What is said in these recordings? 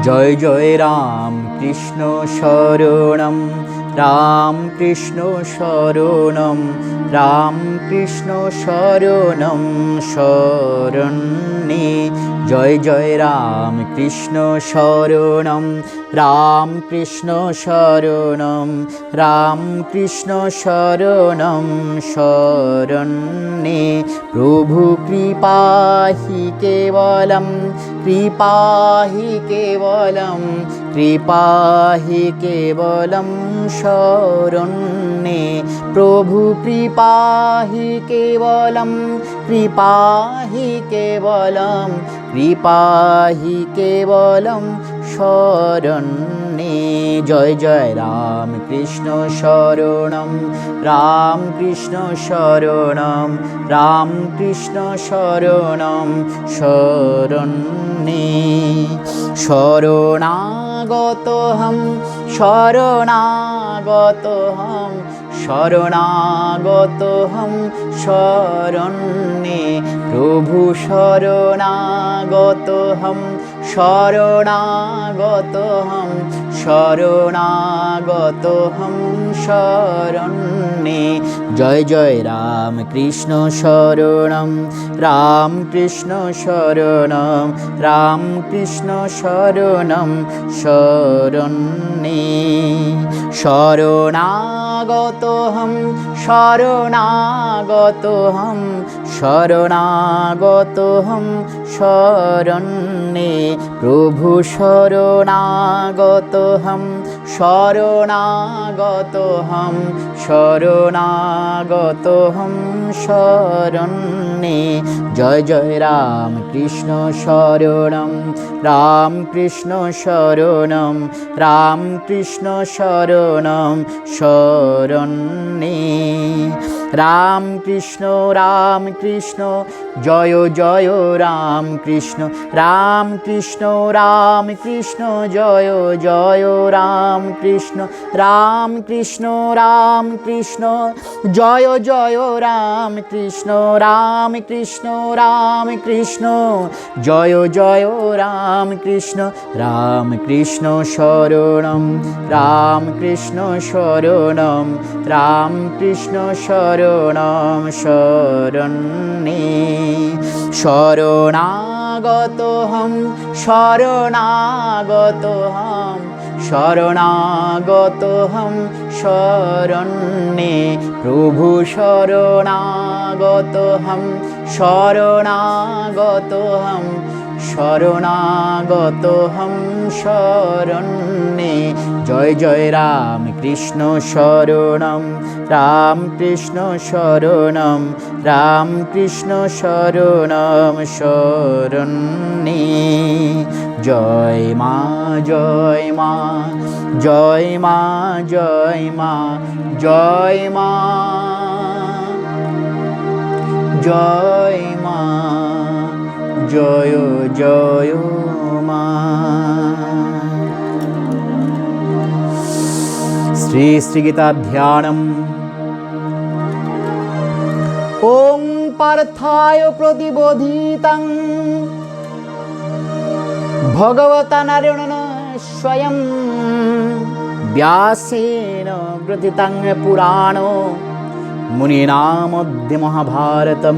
জয় জয় রাম কৃষ্ণ শরণম, রাম কৃষ্ণ শরণম, রাম কৃষ্ণ শরণম শরণ্যে। জয় জয় রাম কৃষ্ণ শরণম, রাম কৃষ্ণ শরণম, রাম কৃষ্ণ শরণম শরণ্যে। প্রভু কৃপাহি কেবলম, কৃপাহি কেবলম, কৃপাহি কেবলম শরণ্যে। প্রভু কৃপাহি কেবলম, কৃপাহি কেবলম, কৃপাহি কেবলম শরণ্যে। জয় জয় রাম কৃষ্ণ শরণম, রাম কৃষ্ণ শরণম, রাম কৃষ্ণ শরণম শরণ্যে। শরণাগতহম, শরণাগতহম, শরণাগতহম শরণ্যে। প্রভু শরণাগতহম, শরণাগতহম, শরণাগতহম শরণ্যে। জয় জয় রাম কৃষ্ণ শরণম, রাম কৃষ্ণ শরণম, রাম কৃষ্ণ শরণম শরণ্যে। শরণাগতহম, শরণাগতহম, শরণাগতহম শরণ্যে। প্রভু শরণাগতহম, শরণাগতহম, শরণাগতহম শরণ্যে। জয় জয় রাম কৃষ্ণ শরণম, রাম কৃষ্ণ শরণম, রাম কৃষ্ণ শরণম শরণ্যে। রাম কৃষ্ণ, রাম কৃষ্ণ, জয় জয় রাম কৃষ্ণ, রাম কৃষ্ণ, রাম কৃষ্ণ, জয় জয় রাম কৃষ্ণ, রাম কৃষ্ণ, রাম কৃষ্ণ, জয় জয় রাম কৃষ্ণ, রাম কৃষ্ণ, রাম কৃষ্ণ, জয় জয় রাম কৃষ্ণ। রাম কৃষ্ণ শরণম, রাম কৃষ্ণ শরণম, রাম কৃষ্ণ শরণম শরণ্যে। শরণাগতহম, শরণাগতহম, শরণাগতহম শরণ্যে। প্রভু শরণাগতহম, শরণাগতহম, শরণাগতহম শরণ্যে। জয় জয় রাম কৃষ্ণ শরণম, রাম কৃষ্ণ শরণম, রাম কৃষ্ণ শরণম শরণ্যে। জয় মা, জয় মা, জয় মা, জয় মা, জয় মা, জয় মা, জয় জয় মা। শ্রী শ্রী গীতা ধ্যানম। ওং পার্থায় প্রতিবোধিতং ভগবতা নারায়ণেন স্বয়ং ব্যাসেন গ্রথিতং পুরাণ মুনিনা মধ্যে মহাভারতম।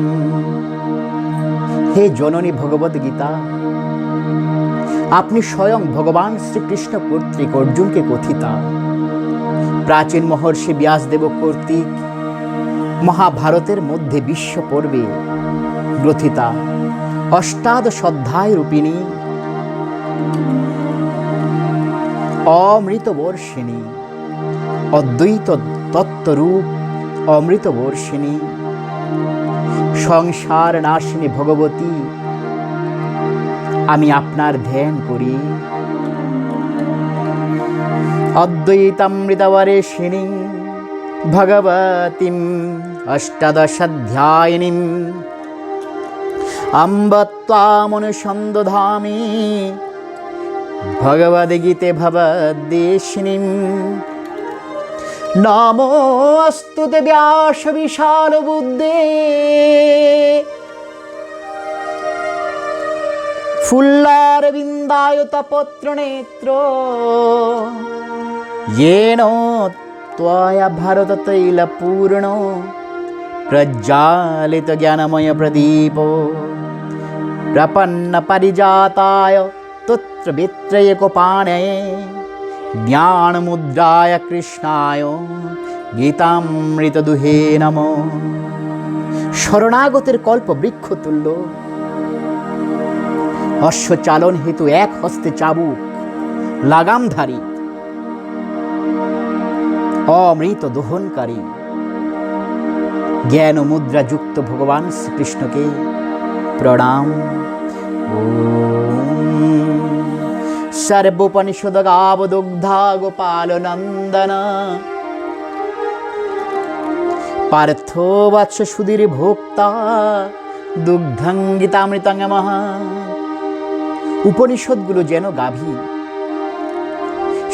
হে জননী ভগবদ গীতা, আপনি স্বয়ং ভগবান শ্রীকৃষ্ণ কর্তৃক অর্জুনকে কথিতা, প্রাচীন মহর্ষি ব্যাসদেব কর্তৃক মহাভারতের মধ্যে বিশ্ব পর্বে গ্রথিতা অষ্টাদশ অধ্যায় রূপিণী অমৃতবর্ষিণী, অদ্বৈত তত্ত্বরূপ অমৃতবর্ষিণী, সংসার নাশিনী ভগবতী, আমি আপনার ধ্যান করি। অদ্বৈতামৃতবর্ষিণী ভগবতীম অষ্টাদশাধ্যায়িনীম অম্ব ত্বামনুসন্দধামি ভগবদ্গীতে ভবদ্দেশিনীম। নমোস্তু তে ব্যাস বিশাল বুদ্ধে ফুল্লারবিন্দ মন্দায়তপত্র নেত্র येन त्वया भारत तैल पूर्ण प्रज्वालित ज्ञानमय प्रदीप प्रपन्न परिजाताय तत्र वित्रय कोपाणये ज्ञान मुद्राय कृष्णाय गीतामृत दुहे नमो। শরণাগতের কল্প বৃক্ষ তুল্য, অশ্ব চালন হেতু এক হস্তে চাবুক লাগামধারী, অমৃত দোহনকারী, জ্ঞান মুদ্রা যুক্ত ভগবান শ্রীকৃষ্ণকে প্রণাম। সর্বোপনিষদ গাব দুগ্ধা গোপাল নন্দন পার্থ বাৎস সুধীর ভোক্তা দুগ্ধং গীতামৃতং মহা। উপনিষদগুলো যেন গাভী,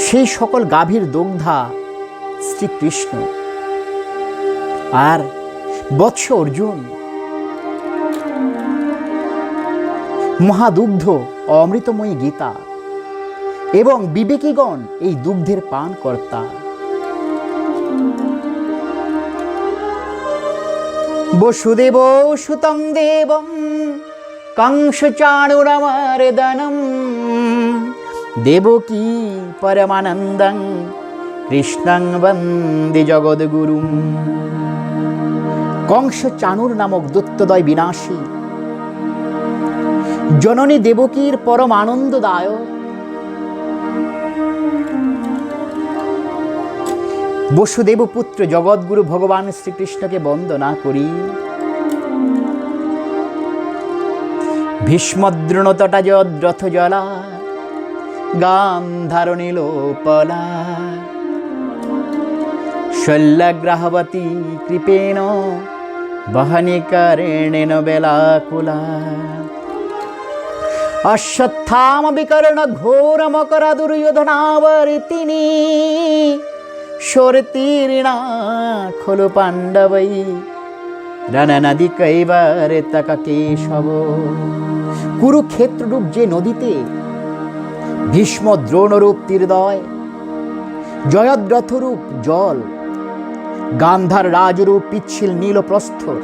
সেই সকল গাভীর দুগ্ধা শ্রীকৃষ্ণ, আর বৎস অর্জুন মহাদুগ্ধ অমৃতময়ী গীতা, এবং বিবেকীগণ এই দুগ্ধের পান কর্তা। বসুদেব সুতং দেবং কংস চাণুরমর্দনম দেবকী পরমানন্দং কৃষ্ণং বন্দে জগদ্গুরুম। কংস চাণুর নামক দৈত্যদয় বিনাশী, জননী দেবকীর পরম আনন্দদায়ক বসুদেব পুত্র জগৎগুরু ভগবান শ্রীকৃষ্ণকে বন্দনা করি। ভীষ্মদ্রোণতটা যদ্রথ জলা গান্ধার নীলোপলা শল্যগ্রাহবতী কৃপেণ বহনিকরেণেন বেলাকুলা। অশ্বত্থাম বিকর্ণ ঘোর মকর দুর্যোধনাবর্তিনী শরতীর্ণা খলু পাণ্ডবৈ রণনদী কৈবার তক কেশব। কুরুক্ষেত্র রূপ যে নদীতে ভীষ্ম দ্রোণরূপ তীর্দয়, জয়দ্রথরূপ জল, গান্ধার রাজরূপ পিচ্ছিল নীলপ্রস্থর,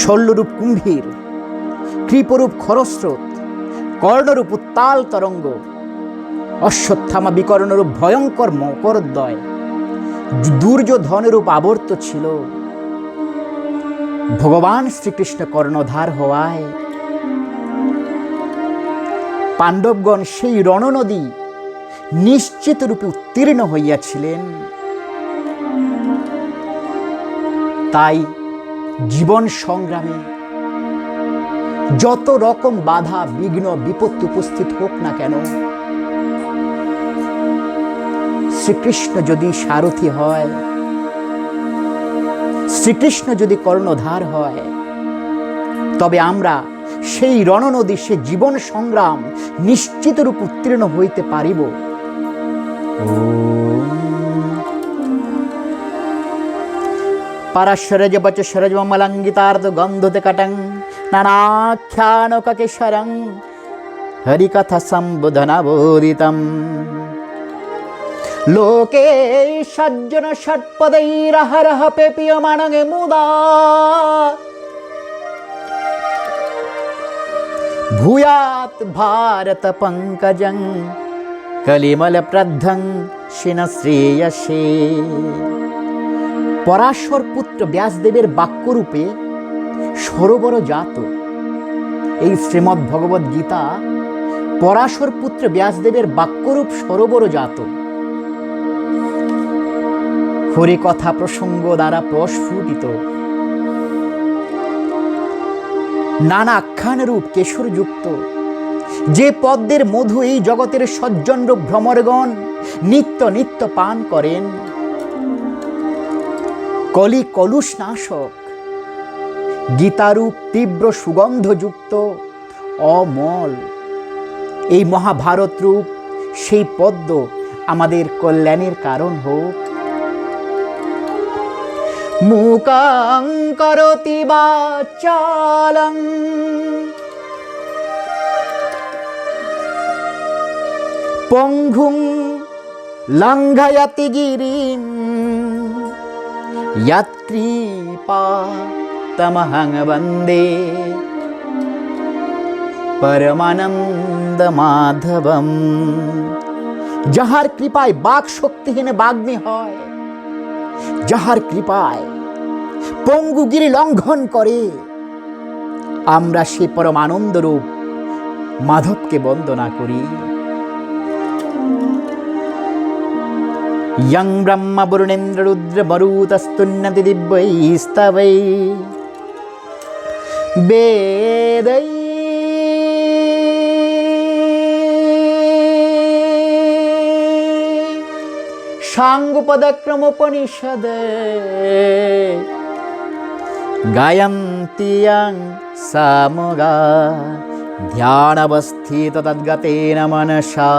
শল্যরূপ কুম্ভীর, কৃপরূপ খরস্রোত, কর্ণরূপ উত্তাল তরঙ্গ, অশ্বত্থামা বিকর্ণরূপ ভয়ঙ্কর মকরদ্বয়, দুর্যোধনরূপ আবর্ত ছিল। ভগবান শ্রীকৃষ্ণ কর্ণধার হওয়ায় পাণ্ডবগণ সেই রণনদী নিশ্চিত রূপে উত্তীর্ণ হইয়াছিলেন। তাই জীবন সংগ্রামে যত রকম বাধা বিঘ্ন বিপত্তি উপস্থিত হোক না কেন, শ্রীকৃষ্ণ যদি সারথি হয়, শ্রীকৃষ্ণ যদি কর্ণধার হয়, তবে আমরা সেই রণনদী, সে জীবন সংগ্রাম নিশ্চিত রূপে উত্তীর্ণ হইতে পারিব। পারাশ্বরজ বচ সরজ মমলঙ্গিতার্ধ গন্ধতে কটং নানাখ্যানকেশ্বরং হরিকথা সম্বোধনাবোদিতম। লোকে সজ্জন ষটপदैरहरः পেপীয়মানং মুদা ভূয়াৎ ভারত পঙ্কজং কলিমল প্রদ্ধং শিনশ্রেয়সে। পরাশর পুত্র ব্যাসদেবের বাক্যরূপে সরোবর জাত এই শ্রীমদ্ ভগবদ্ গীতা পরাশর পুত্র ব্যাসদেবের বাক্যরূপ সরোবর জাত। হরি কথা প্রসঙ্গ দ্বারা প্রস্ফুটিত, নানা আখ্যান রূপ কেশরযুক্ত, যে পদ্মের মধু এই জগতের সজ্জন রূপ ভ্রমরগণ নিত্য নিত্য পান করেন। কলি কলুষ নাশক গীতারূপ তীব্র সুগন্ধযুক্ত অমল এই মহাভারত রূপ সেই পদ্ম আমাদের কল্যাণের কারণ হোক। মূকং করোতি বাচালং পঙ্গুং লঙ্ঘয়তি গিরিম যৎকৃপা তমহং বন্দে পরমানন্দ মাধবম। যাহার কৃপায় বাক শক্তিহীন বাগ্মী হয়, যাহার কৃপায় পঙ্গুগিরি লঙ্ঘন করে, আমরা সে পরমানন্দ রূপ মাধবকে বন্দনা করি। यं ब्रह्म वरुणेन्द्र रुद्र मरुतस्तुन्नति दिव्यैस्तवै वेदै साङ्गपदक्रमोपनिषद गायन्ति यं सामगा ध्यानावस्थित तद्गतेन मनसा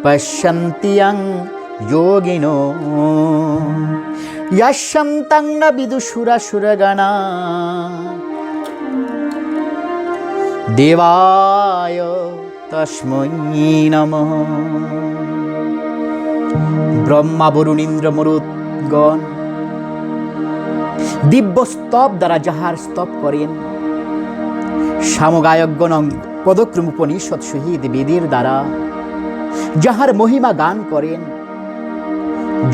पश्यन्ति यं योगिनो यशन्तं न विदुषुरसुरगणा देवाय तस्मै नमः। ब्रह्मा वरुण इंद्र मरुद्गण दिव्य स्तब द्वारा যাহার স্তব করেন, সামগায়কগণ পদক্রম উপনিষদ সহিত বেদের দ্বারা যাহার মহিমা গান করেন,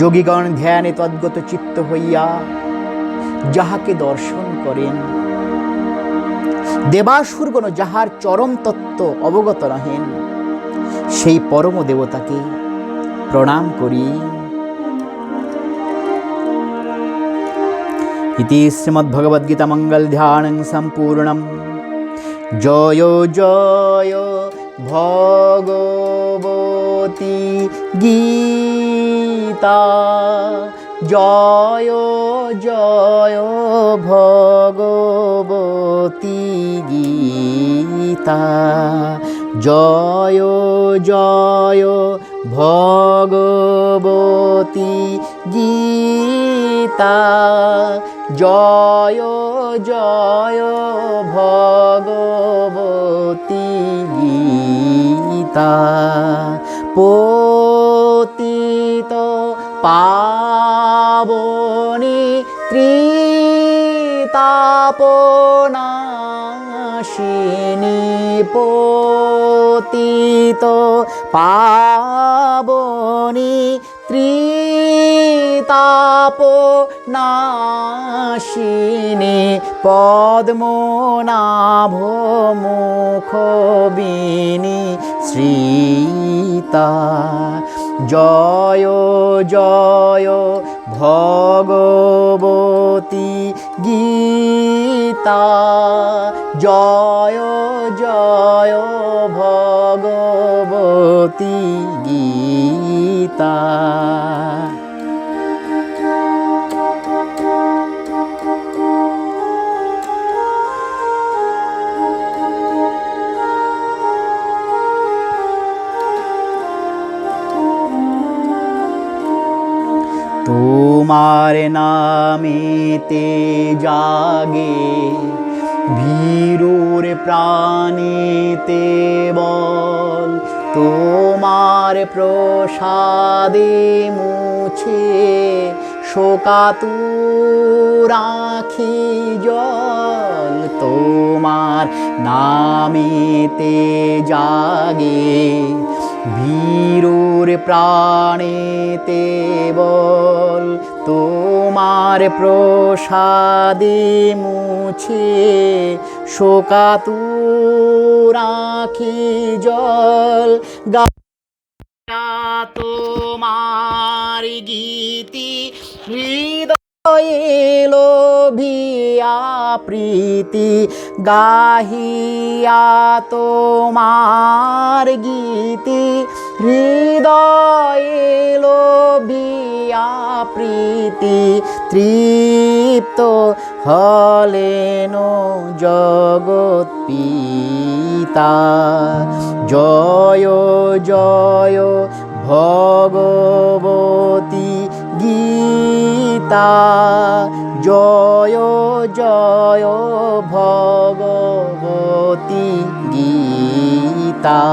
যোগীগণ ধ্যানে তদ্গত চিত্ত হইয়া যাহাকে দর্শন করেন, দেবাসুরগণ যাহার চরম তত্ত্ব অবগত রহেন, সেই পরম দেবতাকে প্রণাম করি। ইতি শ্রীমদ্ভগবদ্গীতা মঙ্গল ধ্যানং সম্পূর্ণম। জয় জয় ভগবতী গীতা, জয় জয় ভগবতী গীতা, জয় জয় ভগবতী গীতা, জয় জয় ভগবতী গীতা। পতিত পাবনী ত্রিতাপনাশিনী, পতিত পাবনী ত্রিতাপনাশিনী, পদ্মনাভ মুখবিনী শ্রীতা, জয় জয় ভগবতী গীতা, জয় জয় ভগবতী গীতা। তোমার নামেতে জাগে ভীরুর প্রাণেতে বল, তোমার প্রসাদে মুছে শোকাতুর আঁখি জল, তোমার নামেতে জাগে ভীরুর প্রাণেতে বল, তোমার প্রসাদে মুছে শোকাতুর আঁখি জল, তোমার গীতি হৃদয়ে লোভিয়া প্রীতি, গাহিয়া তোমার গীতি হৃদয়ে লোভিয়া প্রীতি, তৃপ্ত হলেন জগৎ পিতা। জয় জয় ভগবতী গীতা, জয় জয় ভগবতী গীতা।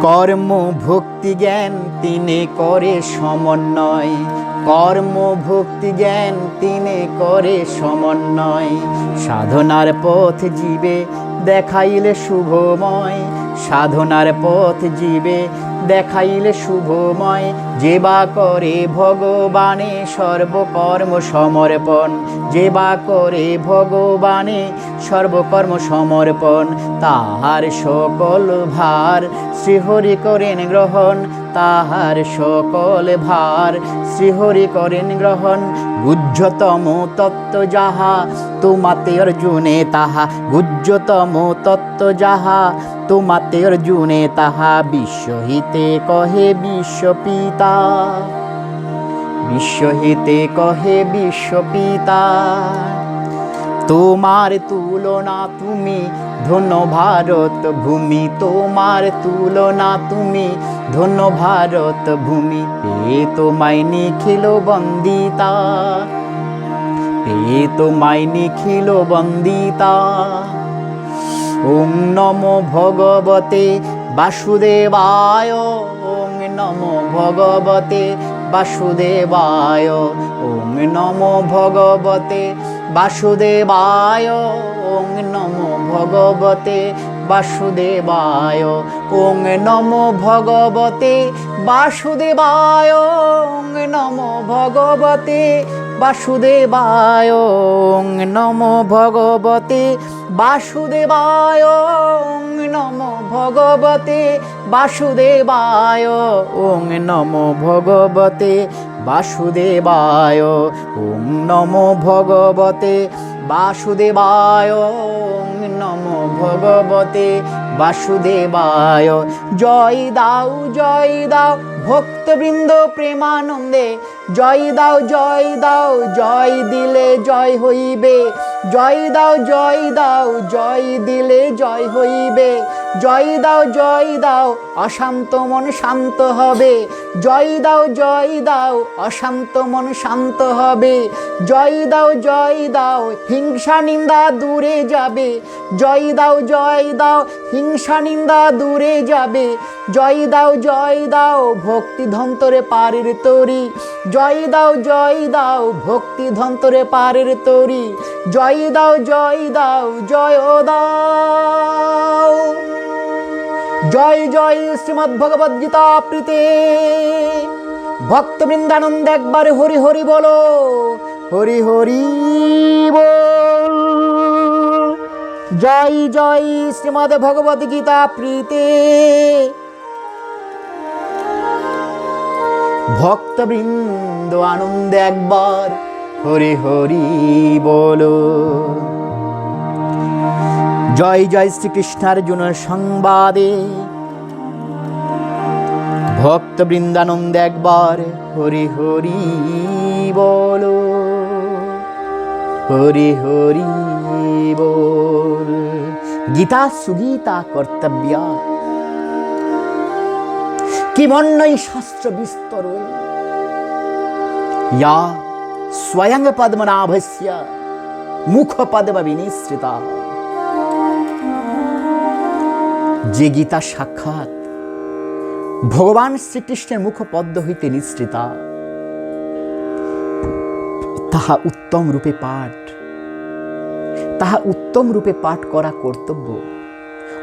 কর্ম ভক্তি জ্ঞান তিনে করে সমন্বয়, কর্ম ভক্তি জ্ঞান তিনে করে সমন্বয়। সাধনার পথ জীবে দেখাইলে শুভময়, সাধনার পথ জীবে দেখাইলে শুভময়। যে বা করে ভগবানে সর্বকর্ম সমর্পণ, যে বা করে ভগবানে সর্বকর্ম সমর্পণ। তাহার সকল ভার শ্রীহরি করেন গ্রহণ, তাহার সকল ভার শ্রীহরি করেন গ্রহণ। গুহ্যতম তত্ত্ব যাহা তোমাতে অর্জুনে তাহা, গুহ্যতম তত্ত্ব যাহা তোমাতে অর্জুনে তাহা। বিশ্বহিতে কহে বিশ্বপিতা, বিশ্বহিতে কহে বিশ্বপিতা। তোমার তুলনা তুমি ধন্য ভারত ভূমি, তোমার তুলনা তুমি ধন্য ভারত ভূমি। পেয়ে তোমায় নিখিল বন্দিতা, পেয়ে তোমায় নিখিল বন্দিতা। ওং নমো ভগবতে বাসুদেবায়, ওং নমো ভগবতে বাসুদেবায়, ওং নমো ভগবতে বাসুদেবায়, ওং নমো ভগবতে বাসুদেবায়, ওং নমো ভগবতে বাসুদেবায়, ওং নমো ভগবতে বাসুদেবায়, ওং নমো ভগবতে বাসুদেবায়, ওং নমো ভগবতে বাসুদেবায়, ওং নমো ভগবতে বাসুদেবায়, ওং নমো ভগবতে বাসুদেবায়, ওং নমো ভগবতে বাসুদেবায়। জয় দাও জয় দাও ভক্তবৃন্দ প্রেমানন্দে, জয় দাও জয় দাও, জয় দিলে জয় হইবে। জয় দাও জয় দাও, জয় দিলে জয় হইবে। জয় দাও অশান্ত মন শান্ত হবে। জয় দাও অশান্ত মন শান্ত হবে। জয় দাও হিংসা নিন্দা দূরে যাবে। জয় দাও হিংসা নিন্দা দূরে যাবে। জয় দাও ভক্তি ধন্তরে পারের তরি। জয় দাও ভক্তি ধন্তরে পারের তরি। জয় দাও জয় দাও। জয় জয় শ্রীমদ্ ভগবদ্ গীতা প্রীতে। ভক্তবৃন্দানন্দ একবার হরি হরি বলো, হরি হরি বল। জয় জয় শ্রীমদ্ ভগবদ্ গীতা প্রীতে। ভক্তবৃন্দ আনন্দ একবার হরি হরি বলো। জয় জয় শ্রীকৃষ্ণার্জুন সংবাদে। ভক্তবৃন্দানন্দ একবার হরি হরি বলো, হরি হরি বল। গীতা সুগীতা কর্তব্যা, কিমন্যই শাস্ত্র বিস্তর ইয়া স্বয়ং পদ্মনাভস্য মুখ পদ্ম বিনিসৃতা। যে গীতা সাক্ষাৎ ভগবান শ্রীকৃষ্ণের মুখপদ্ম হইতে নিঃসৃতা, তাহা উত্তম রূপে পাঠ, তাহা উত্তম রূপে পাঠ করা কর্তব্য।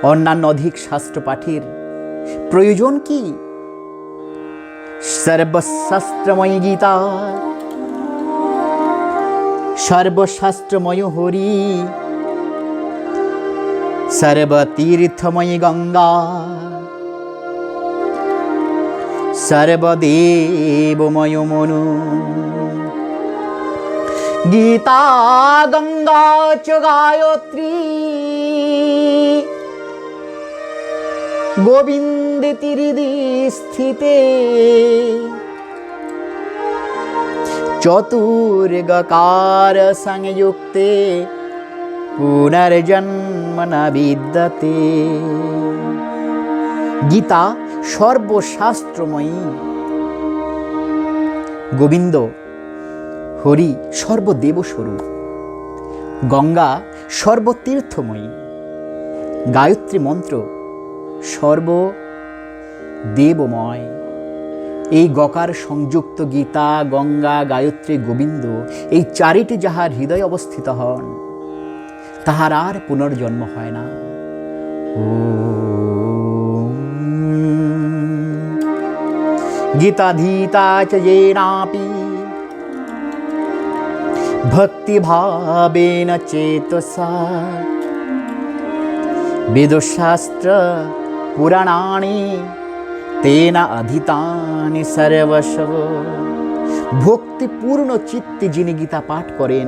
অন্যান্য অধিক শাস্ত্র পাঠের প্রয়োজন কি? সর্বশাস্ত্রময়ী গীতা, সর্বশাস্ত্রময় হরি, সর্বতীর্থময়ী গঙ্গা, সর্বদেবময় মনু। গীতা গঙ্গা চ গায়ত্রী, গোবিন্দে তীরিদি স্থিতে। চতুর্গকার সংযুক্তে পুনর্জন্ম ন বিদ্যতে। গীতা সর্বশাস্ত্রময়ী, গোবিন্দ হরি সর্বদেবস্বরূপ, গঙ্গা সর্বতীর্থময়ী, গায়ত্রী মন্ত্র সর্ব দেবময়। এই গকার সংযুক্ত গীতা, গঙ্গা, গায়ত্রী, গোবিন্দ, এই চারিটি যাহার হৃদয়ে অবস্থিত হন, তাহার আর পুনর্জন্ম হয় না। গীতাধীতা চ येनापि ভক্তিভাবেন চেতসা বেদশাস্ত্র পুরাণানি তেন অধীতানি সর্বস্ব। ভক্তিপূর্ণ চিত্তে যিনি গীতা পাঠ করেন,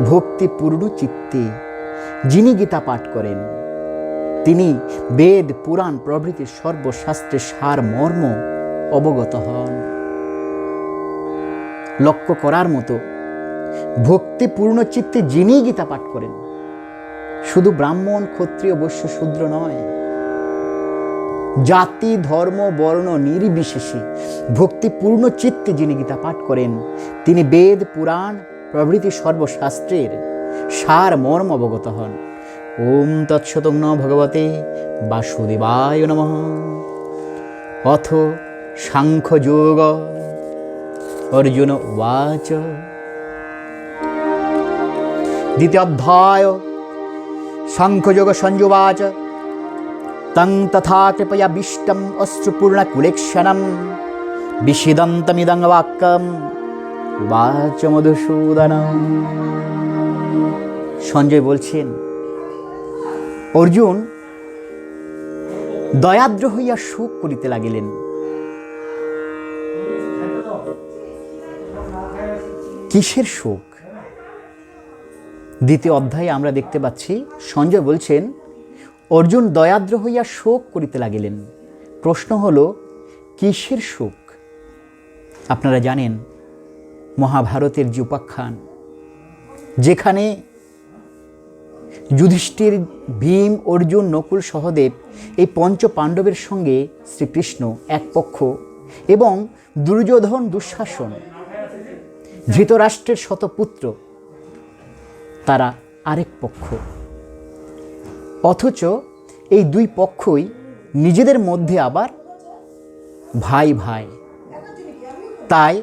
ভক্তিপূর্ণ চিত্তে যিনি গীতা পাঠ করেন, তিনি বেদ, পুরাণ প্রভৃতি সর্বশাস্ত্রের সার মর্ম অবগত হন। লক্ষ্য করার মতো, ভক্তিপূর্ণ চিত্তে যিনি গীতা পাঠ করেন, শুধু ব্রাহ্মণ, ক্ষত্রিয়, বৈশ্য, শূদ্র নয়, জাতি, ধর্ম, বর্ণ নির্বিশেষে ভক্তিপূর্ণ চিত্তে যিনি গীতা পাঠ করেন, তিনি বেদ, পুরাণ প্রভৃতি সর্বশাস্ত্রের সার মর্ম অবগত হন। ওম তৎসৎ নমো ভগবতে বাসুদেবায় নমঃ। অথ সাংখ্যযোগ। অর্জুন উবাচ। দ্বিতীয় অধ্যায়। সাংখ্যযোগ সঞ্জুবাচ। তং তথা কৃপয়া বিষ্টম অশ্রুপূর্ণকুলেক্ষণম বিষিদন্তমিদং বাক্যম উবাচ মধুসূদনম। সঞ্জয় বলছেন, অর্জুন দয়াদ্র হইয়া শোক করিতে লাগিলেন। কিসের শোক? দ্বিতীয় অধ্যায়ে আমরা দেখতে পাচ্ছি সঞ্জয় বলছেন অর্জুন দয়াদ্র হইয়া শোক করিতে লাগিলেন। প্রশ্ন হলো, কিসের শোক? আপনারা জানেন মহাভারতের যে উপাখ্যান, যেখানে যুধিষ্ঠির, ভীম, অর্জুন, নকুল, সহদেব এই পঞ্চ পাণ্ডবের সঙ্গে শ্রীকৃষ্ণ এক পক্ষ এবং দুর্যোধন, দুঃশাসন, ধৃতরাষ্ট্রের শতপুত্র তারা আরেক পক্ষ। অথচ এই দুই পক্ষই নিজেদের মধ্যে আবার ভাই ভাই। তাই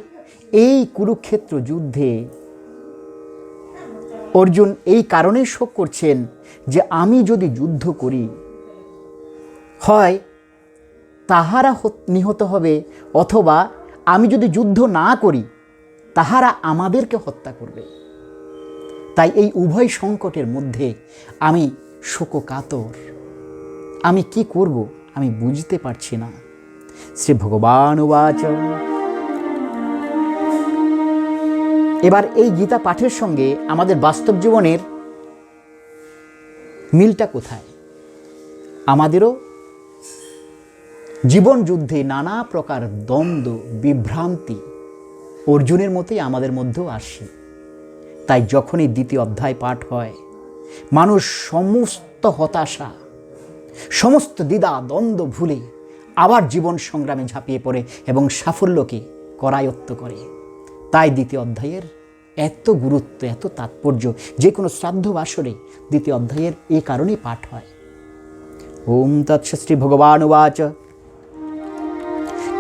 এই কুরুক্ষেত্র যুদ্ধে অর্জুন এই কারণেই শোক করছেন যে আমি যদি যুদ্ধ করি, হয় তাহারা নিহত হবে, অথবা আমি যদি যুদ্ধ না করি তাহারা আমাদেরকে হত্যা করবে। তাই এই উভয় সংকটের মধ্যে আমি শোককাতর। আমি কি করব আমি বুঝতে পারছি না। শ্রী ভগবান উবাচ। এবার এই গীতা পাঠের সঙ্গে আমাদের বাস্তব জীবনের মিলটা কোথায়? আমাদেরও জীবন যুদ্ধে নানা প্রকার দ্বন্দ্ব, বিভ্রান্তি অর্জুনের মতোই আমাদের মধ্যেও আসে। তাই যখনই দ্বিতীয় অধ্যায় পাঠ হয়, মানুষ সমস্ত হতাশা, সমস্ত দ্বিধা দ্বন্দ্ব ভুলে আবার জীবন সংগ্রামে ঝাঁপিয়ে পড়ে এবং সাফল্যকে করায়ত্ত করে। তাই দ্বিতীয় অধ্যায়ের এত গুরুত্ব, এত তাৎপর্য। যে কোনো শ্রাদ্ধ বাসরে দ্বিতীয় অধ্যায়ের এই কারণেই পাঠ হয়। ওম তৎসৎ। শ্রী ভগবান উবাচ।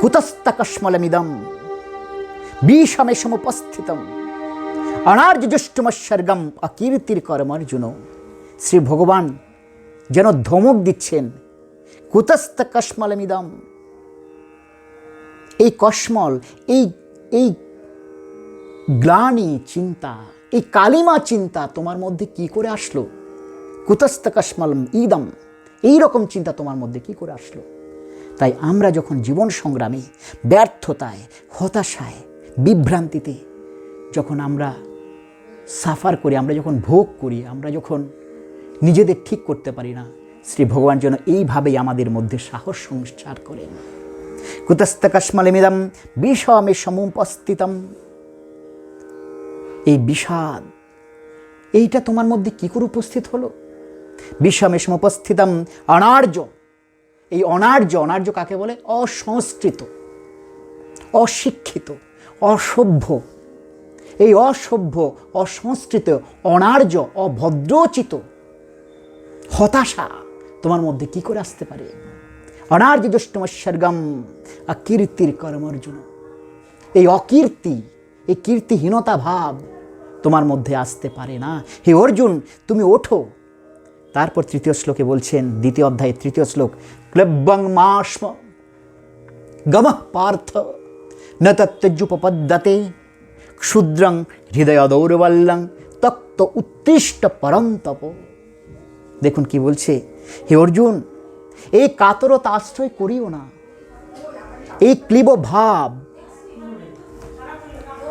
কুতস্তকস্মলমিদম বিষমে সমুপস্থিতম অনার্যজুষ্টমস্বর্গম অকীর্তির কর্মার্জুন। শ্রী ভগবান যেন ধমক দিচ্ছেন, কুতস্তকস্মলমিদম, এই কসমল, এই গ্লানি চিন্তা, এই কালিমা চিন্তা তোমার মধ্যে কি করে আসলো? কুতস্তকস্মলম ইদম, এইরকম চিন্তা তোমার মধ্যে কি করে আসলো? তাই আমরা যখন জীবন সংগ্রামে, ব্যর্থতায়, হতাশায়, বিভ্রান্তিতে যখন আমরা সাফার করি, আমরা যখন ভোগ করি, আমরা যখন নিজেদের ঠিক করতে পারি না, শ্রী ভগবান যেন এইভাবেই আমাদের মধ্যে সাহস সংচার করেন। কুতস্তকস্মলমিদম বিষমে সমুপস্থিতম। এই বিষাদ, এইটা তোমার মধ্যে কি করে উপস্থিত হলো? বিষমে সমুপস্থিতম অনার্য। এই অনার্য কাকে বলে? অসংস্কৃত, অশিক্ষিত, অসভ্য। এই অসভ্য, অসংস্কৃত, অনার্য, অভদ্রচিত হতাশা তোমার মধ্যে কি করে আসতে পারে? অনার্য দুষ্টমস্বর্গম অকীর্তির কর্ম অর্জুন। এই অকীর্তি, এই কীর্তিহীনতা ভাব তোমার মধ্যে আসতে পারে না। হে অর্জুন, তুমি ওঠো। তারপর তৃতীয় শ্লোকে বলছেন, দ্বিতীয় অধ্যায়ের তৃতীয় শ্লোক, ক্লব্বং মাস্ম গমঃ পার্থ ন তত্যজুপপদ্যতে ক্ষুদ্রং হৃদয় দৌর্বল্যং তক্ত উত্তিষ্ঠ পরন্তপ। দেখুন কি বলছে, হে অর্জুন, এই কাতরতা আশ্রয় করিও না। এই ক্লীব ভাব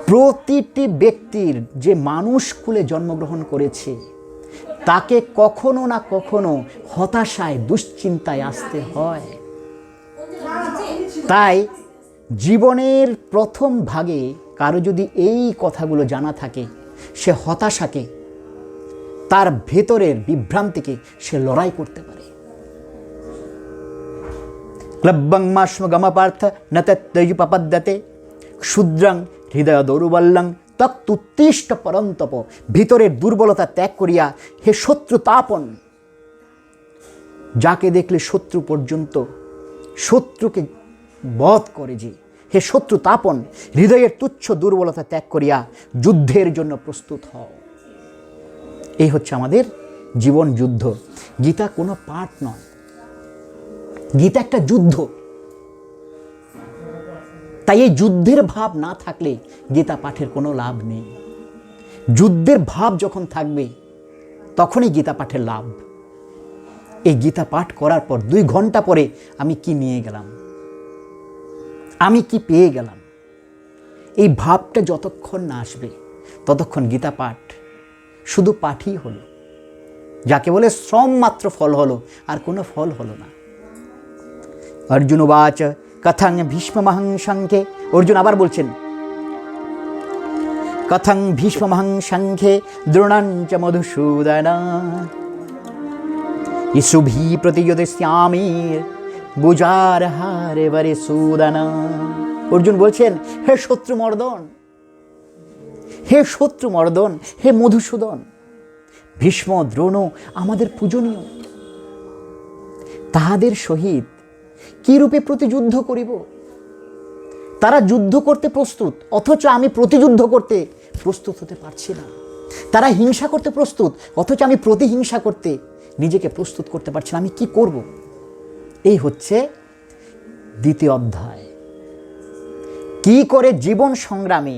প্রতিটি ব্যক্তির, যে মানুষ কুলে জন্মগ্রহণ করেছে, তাকে কখনো না কখনো হতাশায়, দুশ্চিন্তায় আসতে হয়। তাই জীবনের প্রথম ভাগে কারো যদি এই কথাগুলো জানা থাকে, সে হতাশাকে, তার ভেতরের বিভ্রান্তিকে সে লড়াই করতে পারে। ক্লব্বং মাস্ম গমপার্থ ন তত্যজুপপদ্যতে ক্ষুদ্রং হৃদয় দৌর্বল্যং তক্তুত্তিষ্ঠ পরন্তপ। ভিতরের দুর্বলতা ত্যাগ করিয়া হে শত্রু তাপন, যাকে দেখলে শত্রু পর্যন্ত শত্রুকে বধ করে যে, হে শত্রু তাপন, হৃদয়ের তুচ্ছ দুর্বলতা ত্যাগ করিয়া যুদ্ধের জন্য প্রস্তুত হও। এই হচ্ছে আমাদের জীবন যুদ্ধ। গীতা কোনো পাঠ নয়, গীতা একটা যুদ্ধ। তাই এই যুদ্ধের ভাব না থাকলে গীতা পাঠের কোনো লাভ নেই। যুদ্ধের ভাব যখন থাকবে তখনই গীতা পাঠের লাভ। এই গীতা পাঠ করার পর 2 ঘন্টা পরে আমি কি নিয়ে গেলাম, আমি কি পেয়ে গেলাম, এই ভাবটা যতক্ষণ না আসবে ততক্ষণ গীতা পাঠ শুধু পাঠই হলো, যাকে বলে শ্রম মাত্র ফল হলো, আর কোনো ফল হলো না। অর্জুন উবাচ কথং ভীষ্মমহং সংখ্যে। অর্জুন আবার বলছেন, কথং ভীষ্মমহং সংখ্যে দ্রোণঞ্চ মধুসূদন ইসুভি প্রতিযোদিষ্যামি বুজার হারে বারে সুদন। অর্জুন বলছেন, হে শত্রু মর্দন, হে শত্রু মর্দন, হে মধুসূদন, ভীষ্ম দ্রোণ আমাদের পূজনীয়, তাহাদের সহিত কি রূপে প্রতিযুদ্ধ করিব? তারা যুদ্ধ করতে প্রস্তুত, অথচ আমি প্রতিযুদ্ধ করতে প্রস্তুত হতে পারছি না। তারা হিংসা করতে প্রস্তুত, অথচ আমি প্রতিহিংসা করতে নিজেকে প্রস্তুত করতে পারছি না। আমি কি করব? এই হচ্ছে দ্বিতীয় অধ্যায়। কি করে জীবন সংগ্রামে,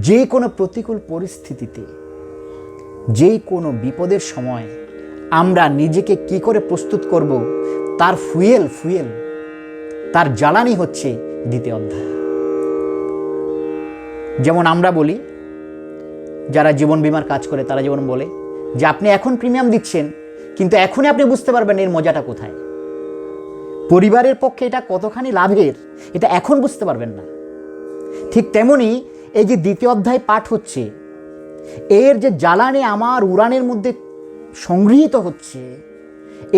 যে কোনো প্রতিকূল পরিস্থিতিতে, যে কোনো বিপদের সময় আমরা নিজেকে কি করে প্রস্তুত করব, তার ফুয়েল তার জ্বালানি হচ্ছে দ্বিতীয় অধ্যায়। যেমন আমরা বলি, যারা জীবন বীমার কাজ করে তারা যেমন বলে যে আপনি এখন প্রিমিয়াম দিচ্ছেন, কিন্তু এখনই আপনি বুঝতে পারবেন এর মজাটা কোথায়। পরিবারের পক্ষে এটা কতখানি লাভের, এটা এখন বুঝতে পারবেন না। ঠিক তেমনি এই যে দ্বিতীয় অধ্যায় পাঠ হচ্ছে, এর যে জ্বালানি আমার উড়ানের মধ্যে সংগৃহীত হচ্ছে,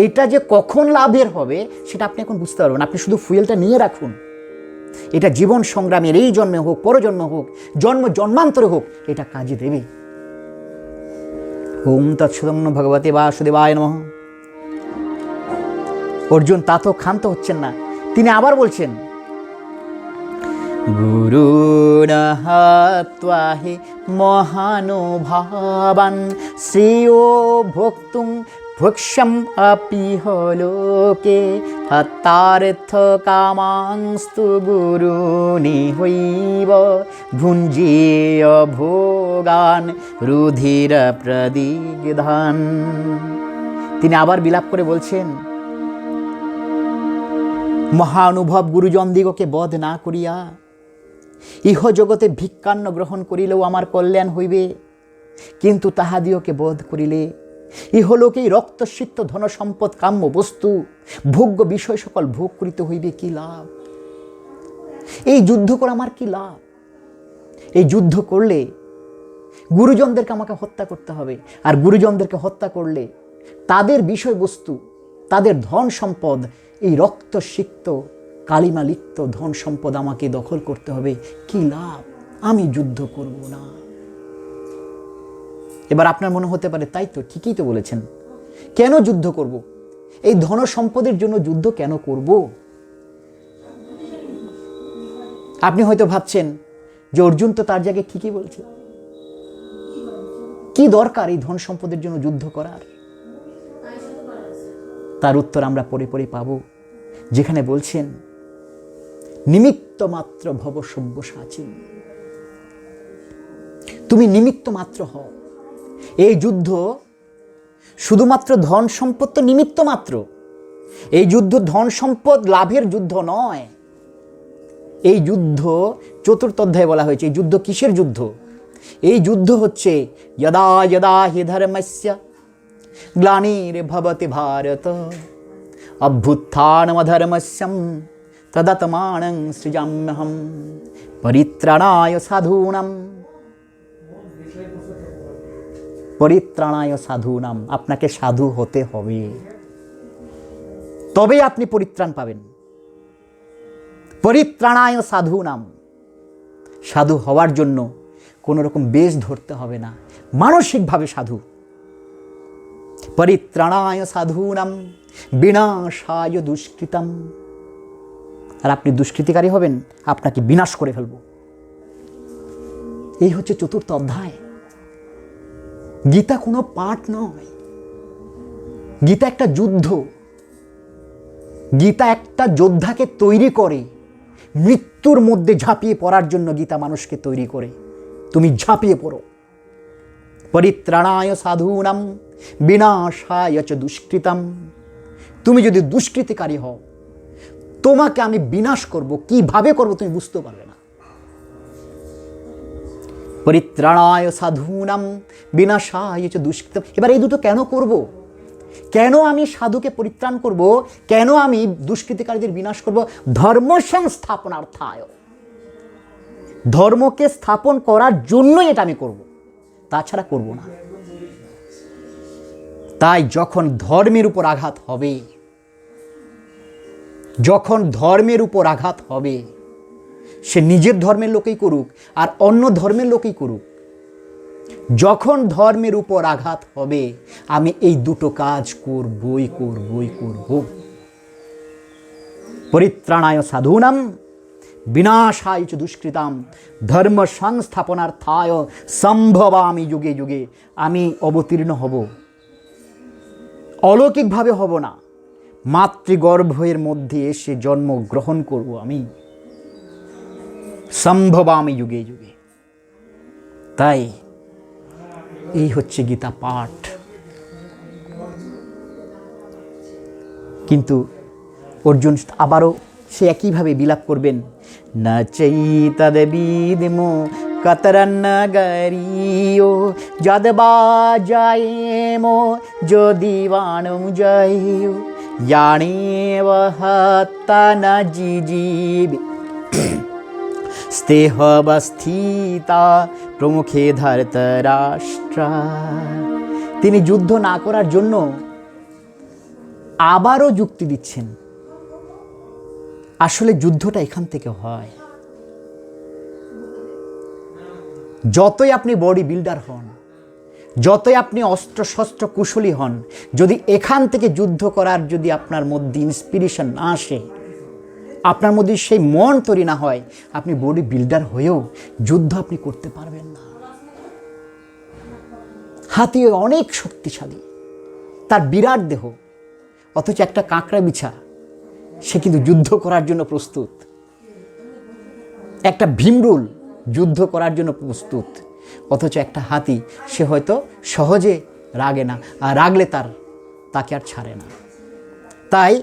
এটা যে কখন লাভের হবে সেটা আপনি এখন বুঝতে পারবেন। আপনি শুধু ফুয়েলটা নিয়ে রাখুন। এটা জীবন সংগ্রামের এই জন্মে হোক, পরজন্ম হোক, জন্ম জন্মান্তরে হোক, এটা কাজে দেবে। ওম তৎসদং ভগবতে বাসুদেবায় নমঃ। অর্জুন তা তো ক্ষান্ত হচ্ছেন না, তিনি আবার বলছেন, গুরুণা হাত্বা হি মহানুভাবান শ্রেয়ো ভোক্তুং ভক্ষ্যম অপিহ লোকে হতার্থ কামাংস্তু গুরুনি হৈব ভুঞ্জেয় ভোগান রুধির প্রদিগ্ধান। তিনি আবার বিলাপ করে বলছেন, মহানুভব গুরুজনদিগকে বধ না করিয়া ইহ জগতে ভিক্ষান্ন গ্রহণ করিলেও আমার কল্যাণ হইবে, কিন্তু তাহাদিওকে বধ করিলে ইহলোকেই রক্তসিক্ত ধন সম্পদ কাম্য বস্তু ভোগ্য বিষয় সকল ভোগ করিতে হইবে। কি লাভ? এই যুদ্ধ করে আমার কি লাভ? এই যুদ্ধ করলে গুরুজনদেরকে আমাকে হত্যা করতে হবে, আর গুরুজনদেরকে হত্যা করলে তাদের বিষয়বস্তু, তাদের ধন সম্পদ, এই রক্তসিক্ত কালিমালিপ্ত ধন সম্পদ আমাকে দখল করতে হবে। কি লাভ? আমি যুদ্ধ করব না। এবার আপনার মনে হতে পারে, তাই তো, ঠিকই তো বলেছেন, কেন যুদ্ধ করব? এই ধন সম্পদের জন্য যুদ্ধ কেন করব? আপনি হয়তো ভাবছেন যে অর্জুন তো তার জায়গায় ঠিকই বলছে, কি দরকার এই ধন সম্পদের জন্য যুদ্ধ করার? তার উত্তর আমরা পরে পরে পাবো, যেখানে বলছেন নিমিত্ত মাত্র ভব সব্যসাচী, তুমি নিমিত্ত মাত্র হও। এই যুদ্ধ শুধুমাত্র ধন সম্পদ তো নিমিত্ত মাত্র। এই যুদ্ধ ধন সম্পদ লাভের যুদ্ধ নয়। এই যুদ্ধ চতুর্থ অধ্যায়ে বলা হয়েছে। এই যুদ্ধ কিসের যুদ্ধ? এই যুদ্ধ হচ্ছে যদা যদা হি ধর্মস্য গ্লানির্ভবতি ভারত অভ্যুত্থানমধর্মস্য তদাত্মানং সৃজাম্যহম পরিত্রাণায় সাধূনাম। পরিত্রাণায় সাধূনাম, আপনাকে সাধু হতে হবে, তবেই আপনি পরিত্রাণ পাবেন। পরিত্রাণায় সাধূনাম, সাধু হওয়ার জন্য কোনো রকম বেশ ধরতে হবে না, মানসিকভাবে সাধু। পরিত্রাণায় সাধূনাম বিনাশায় দুষ্কৃতম। আর আপনি দুষ্কৃতিকারী হবেন, আপনাকে বিনাশ করে ফেলব। এই হচ্ছে চতুর্থ অধ্যায়। গীতা কোনো পাঠ নয়, গীতা একটা যুদ্ধ। গীতা একটা যোদ্ধাকে তৈরি করে, মৃত্যুর মধ্যে ঝাঁপিয়ে পড়ার জন্য গীতা মানুষকে তৈরি করে। তুমি ঝাঁপিয়ে পড়ো। পরিত্রাণায় সাধূনাম বিনাশায় চ দুষ্কৃতম। তুমি যদি দুষ্কৃতিকারী হও, তোমাকে আমি বিনাশ করব। কিভাবে করব তুমি বুঝতে পারবে না। পরিত্রাণায় সাধূনাম বিনাশায় চ দুষ্কৃতম। এবার এই দুটো কেন করব? কেন আমি সাধুকে পরিত্রাণ করব? কেন আমি দুষ্কৃতিকারীদের বিনাশ করব? ধর্ম সংস্থাপনার্থায়, ধর্মকে স্থাপন করার জন্যই এটা আমি করব, তাছাড়া করব না। তাই যখন ধর্মের উপর আঘাত হবে, যখন ধর্মের উপর আঘাত হবে, সে নিজের ধর্মের লোকেই করুক আর অন্য ধর্মের লোকেই করুক, যখন ধর্মের উপর আঘাত হবে, আমি এই দুটো কাজ করবই করবই করব। পরিত্রাণায় সাধূনাম বিনাশায় চ দুষ্কৃতাম ধর্ম সংস্থাপনার্থায় সম্ভবামি যুগে যুগে। আমি অবতীর্ণ হব, অলৌকিকভাবে হব না, মাতৃগর্ভের মধ্যে এসে জন্মগ্রহণ করব আমি। সম্ভবামি যুগে যুগে। তাই এই হচ্ছে গীতা পাঠ। কিন্তু অর্জুন আবারও সে একইভাবে বিলাপ করবেন, না চৈতদ্বিদমো কতরন্নগরীয় যদবা জয়েমো যদিবাণং জয়ো ইয়ানেব হত্যা ন জিজীবে স্তেহবস্থিতা প্রমুখে ধৃতরাষ্ট্রা। তিনি যুদ্ধ না করার জন্য আবারও যুক্তি দিচ্ছেন। আসলে যুদ্ধটা এখান থেকে হয়। যতই আপনি বডি বিল্ডার হন, যতই আপনি অস্ত্র শস্ত্র কুশলী হন, যদি এখান থেকে যুদ্ধ করার যদি আপনার মধ্যে ইন্সপিরেশন না আসে, আপনার মধ্যে সেই মন তৈরি না হয়, আপনি বডি বিল্ডার হয়েও যুদ্ধ আপনি করতে পারবেন না। হাতি অনেক শক্তিশালী, তার বিরাট দেহ, অথচ একটা কাঁকড়া বিছা সে কিন্তু যুদ্ধ করার জন্য প্রস্তুত। একটা ভীমরুল যুদ্ধ করার জন্য প্রস্তুত, অথচ একটা হাতি সে হয়তো সহজে রাগে না, আর রাগলে তাকে আর ছাড়ে না। তাই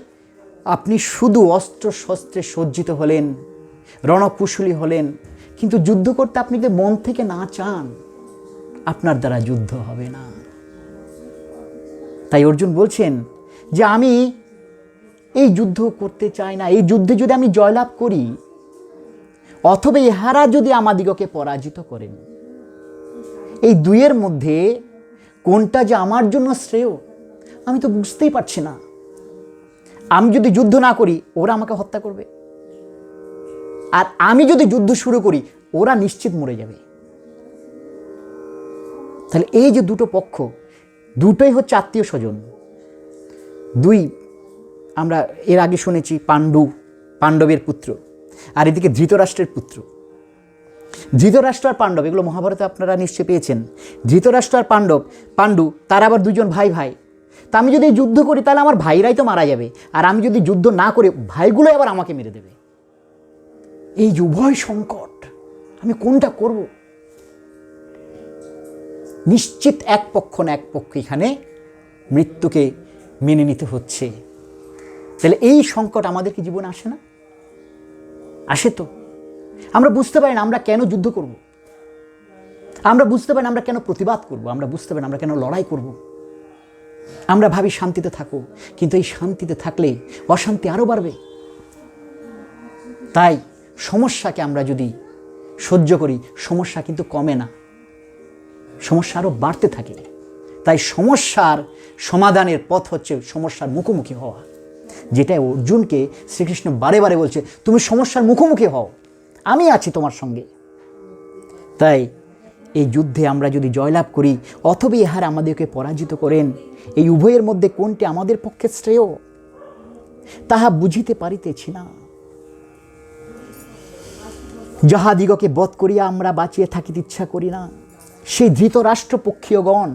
আপনি শুধু অস্ত্র শস্ত্রে সজ্জিত হলেন, রণকুশলী হলেন, কিন্তু যুদ্ধ করতে আপনি যদি মন থেকে না চান, আপনার দ্বারা যুদ্ধ হবে না। তাই অর্জুন বলছেন যে আমি এই যুদ্ধ করতে চাই না। এই যুদ্ধে যদি আমি জয়লাভ করি, অথবা ইহারা যদি আমাদিগকে পরাজিত করেন, এই দুইয়ের মধ্যে কোনটা যে আমার জন্য শ্রেয় আমি তো বুঝতেই পারছি না। আমি যদি যুদ্ধ না করি, ওরা আমাকে হত্যা করবে, আর আমি যদি যুদ্ধ শুরু করি, ওরা নিশ্চিত মরে যাবে। তাহলে এই যে দুটো পক্ষ, দুটোই হচ্ছে আত্মীয় স্বজন, দুই, আমরা এর আগে শুনেছি পাণ্ডবের পুত্র, আর এদিকে ধৃতরাষ্ট্রের পুত্র। ধৃতরাষ্ট্র আর পাণ্ডব, এগুলো মহাভারতে আপনারা নিশ্চয়ই পেয়েছেন। ধৃতরাষ্ট্র আর পাণ্ডু তার আবার দুজন ভাই। তা আমি যদি যুদ্ধ করি তাহলে আমার ভাইরাই তো মারা যাবে, আর আমি যদি যুদ্ধ না করি ভাইগুলোই আবার আমাকে মেরে দেবে। এই যে উভয় সংকট, আমি কোনটা করব? নিশ্চিত এক পক্ষ না এক পক্ষ এখানে মৃত্যুকে মেনে নিতে হচ্ছে। তাহলে এই সংকট আমাদের কি জীবনে আসে না? আসে তো। আমরা বুঝতে পারি না আমরা কেন যুদ্ধ করব, আমরা বুঝতে পারি না আমরা কেন প্রতিবাদ করব, আমরা বুঝতে পারি না আমরা কেন লড়াই করব। আমরা ভাবি শান্তিতে থাকো, কিন্তু এই শান্তিতে থাকলে অশান্তি আরো বাড়বে। তাই সমস্যাকে আমরা যদি সহ্য করি, সমস্যা কিন্তু কমে না, সমস্যা আরো বাড়তে থাকে। তাই সমস্যার সমাধানের পথ হচ্ছে সমস্যার মুখোমুখি হওয়া, যেটা অর্জুনকে শ্রীকৃষ্ণ বারে বারে বলছে, তুমি সমস্যার মুখোমুখি হও, আমি আছি তোমার সঙ্গে। তাই এই যুদ্ধে আমরা যদি জয়লাভ করি অথবা ইহার আমাদেরকে পরাজিত করেন, এই উভয়ের মধ্যে কোনটি আমাদের পক্ষে শ্রেয় তাহা বুঝিতে পারিতেছি না। যাহাদিগকে বধ করিয়া আমরা বাঁচিয়ে থাকিতে ইচ্ছা করি না, সেই ধৃতরাষ্ট্রপক্ষীয়গণ,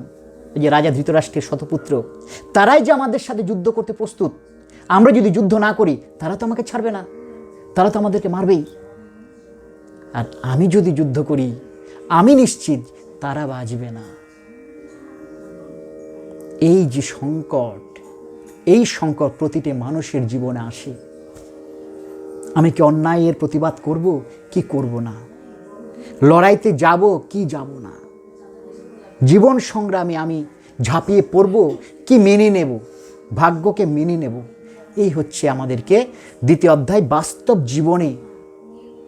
এই যে রাজা ধৃতরাষ্ট্রের শতপুত্র, তারাই যে আমাদের সাথে যুদ্ধ করতে প্রস্তুত। আমরা যদি যুদ্ধ না করি তারা তো আমাকে ছাড়বে না, তারা তো আমাদেরকে মারবেই। আর আমি যদি যুদ্ধ করি আমি নিশ্চিত তারা বাঁচবে না। এই যে সংকট, এই সংকট প্রতিটি মানুষের জীবনে আসে। আমি কি অন্যায়ের প্রতিবাদ করব কি করব না, লড়াইতে যাব কি যাব না, জীবন সংগ্রামে আমি ঝাঁপিয়ে পড়ব কি মেনে নেব, ভাগ্যকে মেনে নেব। এই হচ্ছে আমাদেরকে দ্বিতীয় অধ্যায় বাস্তব জীবনে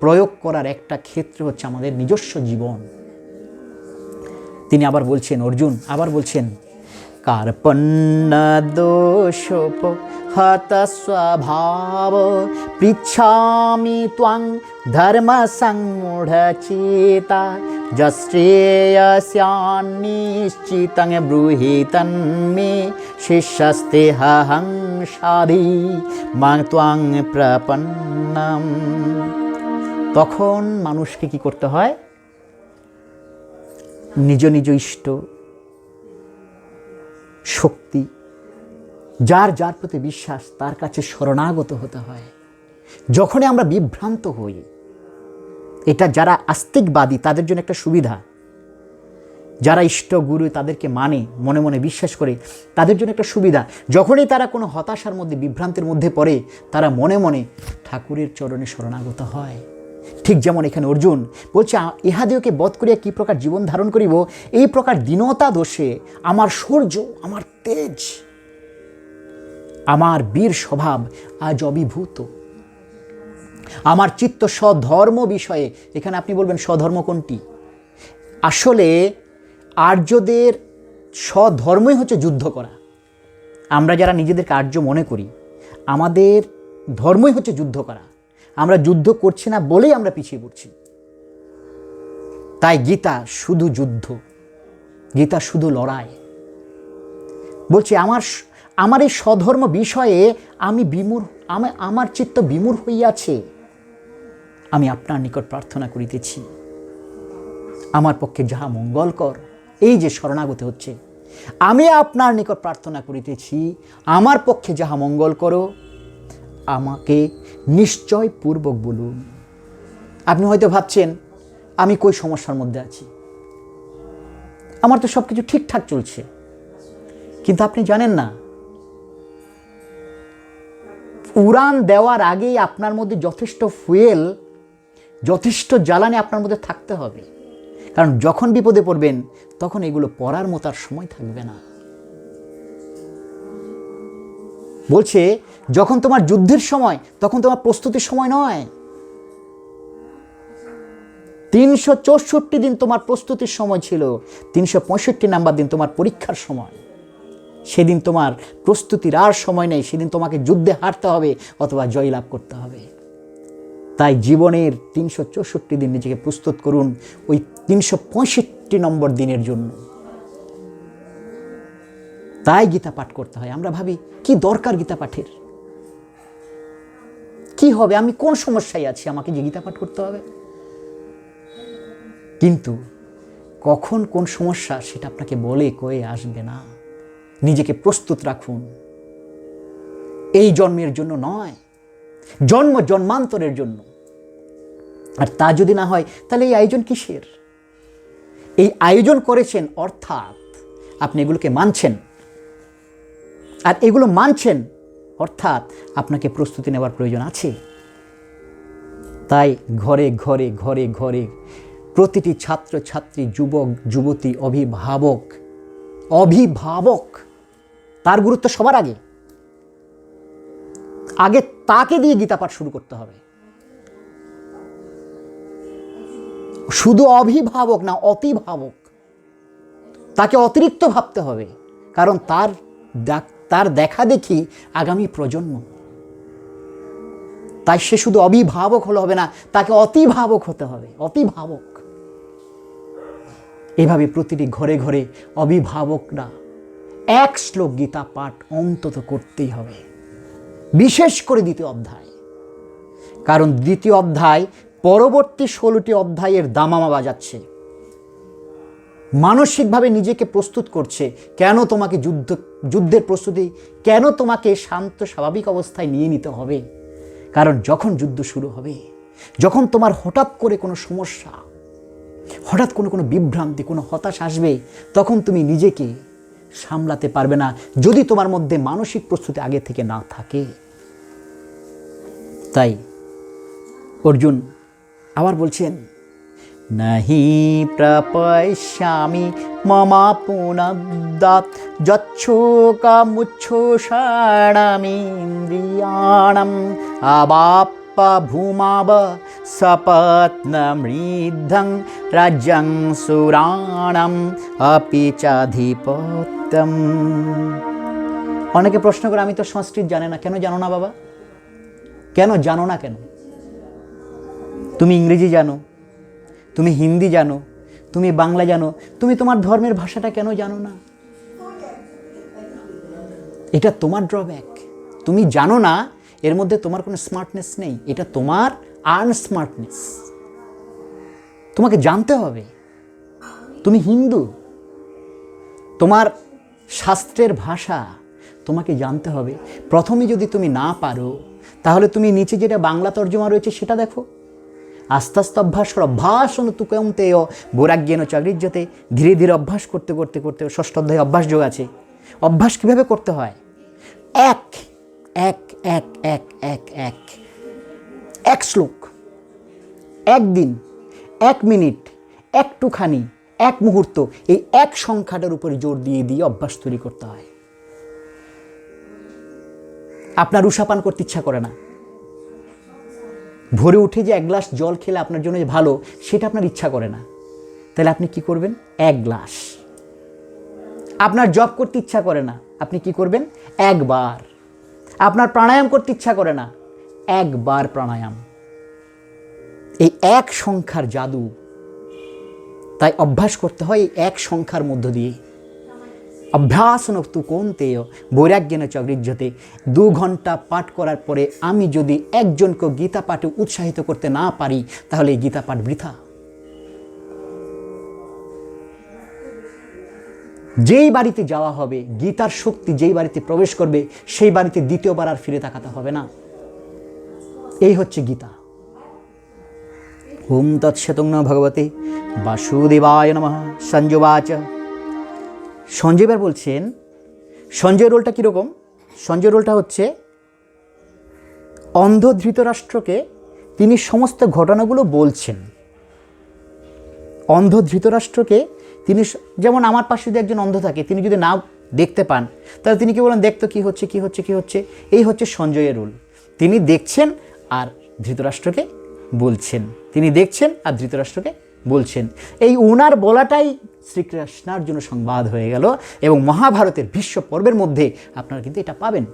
প্রয়োগ করার একটা ক্ষেত্র হচ্ছে আমাদের নিজস্ব জীবন। তিনি আবার বলছেন, অর্জুন আবার বলছেন, কার্পণ্য দোষোপ হত স্বভাব পৃচ্ছামি ত্বং ধর্ম সংমূঢ়চেতা যশ্রেয়স্যান্নিশ্চিতং ব্রূহি তন্মে শিষ্যস্তেহং সাধি মাং ত্বং প্রপন্নম। তখন মানুষকে কি করতে হয়? নিজ নিজ ইষ্ট শক্তি, যার যার প্রতি বিশ্বাস, তার কাছে শরণাগত হতে হয়। যখনই আমরা বিভ্রান্ত হই, এটা যারা আস্তিকবাদী তাদের জন্য একটা সুবিধা, যারা ইষ্ট গুরু তাদেরকে মানে, মনে মনে বিশ্বাস করে, তাদের জন্য একটা সুবিধা। যখনই তারা কোনো হতাশার মধ্যে, বিভ্রান্তির মধ্যে পড়ে, তারা মনে মনে ঠাকুরের চরণে শরণাগত হয়। ঠিক যেমন এখানে অর্জুন বলছে, ইহাদিওকে বধ করিয়া কি প্রকার জীবন ধারণ করিব, এই প্রকার দীনতা দোষে আমার শৌর্য, আমার তেজ, আমার বীর স্বভাব আজ অভিভূত। আমার চিত্ত স্বধর্ম বিষয়ে। এখানে আপনি বলবেন স্বধর্ম কোনটি? আসলে আর্যদের স্বধর্মই হচ্ছে যুদ্ধ করা। আমরা যারা নিজেদেরকে আর্য মনে করি, আমাদের ধর্মই হচ্ছে যুদ্ধ করা। আমরা যুদ্ধ করছি না বলেই আমরা পিছিয়ে পড়ছি। তাই গীতা শুধু যুদ্ধ, গীতা শুধু লড়াই। বলছে আমার এই স্বধর্ম বিষয়ে আমার চিত্ত বিমূঢ় হইয়াছে, আমি আপনার নিকট প্রার্থনা করিতেছি, আমার পক্ষে যাহা মঙ্গলকর। এই যে শরণাগত হচ্ছে, আমি আপনার নিকট প্রার্থনা করিতেছি, আমার পক্ষে যাহা মঙ্গল করো, আমাকে নিশ্চয় পূর্বক বলুন। আপনি হয়তো ভাবছেন আমি কই সমস্যার মধ্যে আছি, আমার তো সব কিছু ঠিকঠাক চলছে। কিন্তু আপনি জানেন না, উড়ান দেওয়ার আগেই আপনার মধ্যে যথেষ্ট ফুয়েল, যথেষ্ট জ্বালানি আপনার মধ্যে থাকতে হবে। কারণ যখন বিপদে পড়বেন তখন এগুলো পড়ার মতো আর সময় থাকবে না। বলছে যখন তোমার যুদ্ধের সময়, তখন তোমার প্রস্তুতির সময় নয়। 364 দিন তোমার প্রস্তুতির সময় ছিল, 365 নাম্বার দিন তোমার পরীক্ষার সময়। সেদিন তোমার প্রস্তুতির আর সময় নেই, সেদিন তোমাকে যুদ্ধে হারতে হবে অথবা জয়লাভ করতে হবে। তাই জীবনের 364 দিন নিজেকে প্রস্তুত করুন ওই 365 নম্বর দিনের জন্য। তাই গীতা পাঠ করতে হয়। আমরা ভাবি কি দরকার গীতা পাঠের, কি হবে, আমি কোন সমস্যায় আছি আমাকে যে গীতা পাঠ করতে হবে। কিন্তু কখন কোন সমস্যা সেটা আপনাকে বলে কয়ে আসবে না। নিজেকে প্রস্তুত রাখুন, এই জন্মের জন্য নয়, জন্ম জন্মান্তরের জন্য। আর তা যদি না হয় তাহলে এই আয়োজন কিসের? এই আয়োজন করেছেন অর্থাৎ আপনি এগুলোকে মানছেন, আর এগুলো মানছেন অর্থাৎ আপনাকে প্রস্তুতি নেওয়ার প্রয়োজন আছে। তাই ঘরে ঘরে ঘরে ঘরে প্রতিটি ছাত্র ছাত্রী, যুবক যুবতী, অভিভাবক অভিভাবক তার গুরুত্ব সবার আগে তাকে দিয়ে গীতা পাঠ শুরু করতে হবে। শুধু অভিভাবক না, অতিভাবক, তাকে অতিরিক্ত ভাবতে হবে। কারণ তার দেখা দেখি আগামী প্রজন্ম। তাই সে শুধু অভিভাবক হলে হবে না, তাকে অতিভাবক হতে হবে, অতিভাবক। এভাবে প্রতিটি ঘরে ঘরে অভিভাবকরা এক শ্লোক গীতা পাঠ অন্তত করতেই হবে, বিশেষ করে দ্বিতীয় অধ্যায়। কারণ দ্বিতীয় অধ্যায় পরবর্তী 16টি অধ্যায়ের দামামা বাজাচ্ছে, মানসিকভাবে নিজেকে প্রস্তুত করছে। কেন তোমাকে যুদ্ধের প্রস্তুতি, কেন তোমাকে শান্ত স্বাভাবিক অবস্থায় নিয়ে নিতে হবে? কারণ যখন যুদ্ধ শুরু হবে, যখন তোমার হঠাৎ করে কোনো সমস্যা, হঠাৎ কোনো বিভ্রান্তি, কোনো হতাশ আসবে, তখন তুমি নিজেকে সামলাতে পারবে না যদি তোমার মধ্যে মানসিক প্রস্তুতি আগে থেকে না থাকে। তাই অর্জুন আবার বলছেন, নাহি প্রপশ্যামি মমাপুনদ্যাৎ যচ্ছোকামুচ্ছোষাণামিন্দ্রিয়াণাম আবাপ্পা ভূমাব সপত্নমৃদ্ধং রাজ্যং সুরাণাম আপি চাধিপত্যম। অনেকে প্রশ্ন করে, আমি তো সংস্কৃত জানি না। কেন জানো না বাবা? কেন জানো না? কেন? তুমি ইংরেজি জানো, তুমি হিন্দি জানো, তুমি বাংলা জানো, তুমি তোমার ধর্মের ভাষাটা কেন জানো না? এটা তোমার ড্রব্যাক। তুমি জানো না, এর মধ্যে তোমার কোনো স্মার্টনেস নেই, এটা তোমার আনস্মার্টনেস। তোমাকে জানতে হবে। তুমি হিন্দু, তোমার শাস্ত্রের ভাষা তোমাকে জানতে হবে। প্রথমে যদি তুমি না পারো, তাহলে তুমি নিচে যেটা বাংলা তর্জমা রয়েছে সেটা দেখো। আস্তে আস্তে অভ্যাস করো। অভ্যাসন তু কৌন্তেয় বৈরাগ্যেন চ গৃহ্যতে। ধীরে ধীরে অভ্যাস করতে করতে করতে 6ষ্ঠ অধ্যায়ে অভ্যাস যোগ আছে। অভ্যাস কিভাবে করতে হয়? এক এক এক এক এক এক এক শ্লোক, একদিন, 1 মিনিট, একটুখানি, 1 মুহূর্ত, এই এক সংখ্যাটার উপরে জোর দিয়ে দিয়ে অভ্যাস তৈরি করতে হয়। আপনার উষাপান করতে ইচ্ছা করে না, ভোরে উঠে যে 1 গ্লাস জল খেলে আপনার জন্য ভালো, সেটা আপনার ইচ্ছা করে না, তাহলে আপনি কি করবেন? 1 গ্লাস। আপনার জপ করতে ইচ্ছা করে না, আপনি কি করবেন? 1 বার। আপনার প্রাণায়াম করতে ইচ্ছা করে না, 1 বার প্রাণায়াম। এই এক সংখ্যার জাদু। তাই অভ্যাস করতে হয় এই এক সংখ্যার মধ্য দিয়ে। অভ্যাসন তু কৌন্তেয় বৈরাগ্যেন চ গৃহ্যতে। 2 ঘন্টা পাঠ করার পরে আমি যদি একজনকে গীতা পাঠে উৎসাহিত করতে না পারি, তাহলে এই গীতা পাঠ বৃথা। যেই বাড়িতে যাওয়া হবে, গীতার শক্তি যেই বাড়িতে প্রবেশ করবে, সেই বাড়িতে দ্বিতীয়বার আর ফিরে তাকাতে হবে না। এই হচ্ছে গীতা। ওম তৎসৎং নমো ভগবতে বাসুদেবায় নমঃ। সঞ্জয়বাচ। সঞ্জয় এবার বলছেন, সঞ্জয় রোলটা কীরকম? সঞ্জয় রোলটা হচ্ছে অন্ধ ধৃতরাষ্ট্রকে তিনি সমস্ত ঘটনাগুলো বলছেন। অন্ধ ধৃতরাষ্ট্রকে তিনি, যেমন আমার পাশে যদি একজন অন্ধ থাকে, তিনি যদি না দেখতে পান, তাহলে তিনি কি বলেন, দেখতো কি হচ্ছে কি হচ্ছে কি হচ্ছে। এই হচ্ছে সঞ্জয়ের রোল। তিনি দেখছেন আর ধৃতরাষ্ট্রকে বলছেন, তিনি দেখছেন আর ধৃতরাষ্ট্রকে বলছেন। এই উনার বলাটাই শ্রীকৃষ্ণার জন্য সংবাদ হয়ে গেল। এবং মহাভারতের ভীষ্ম পর্বের মধ্যে আপনারা কিন্তু এটা পাবেন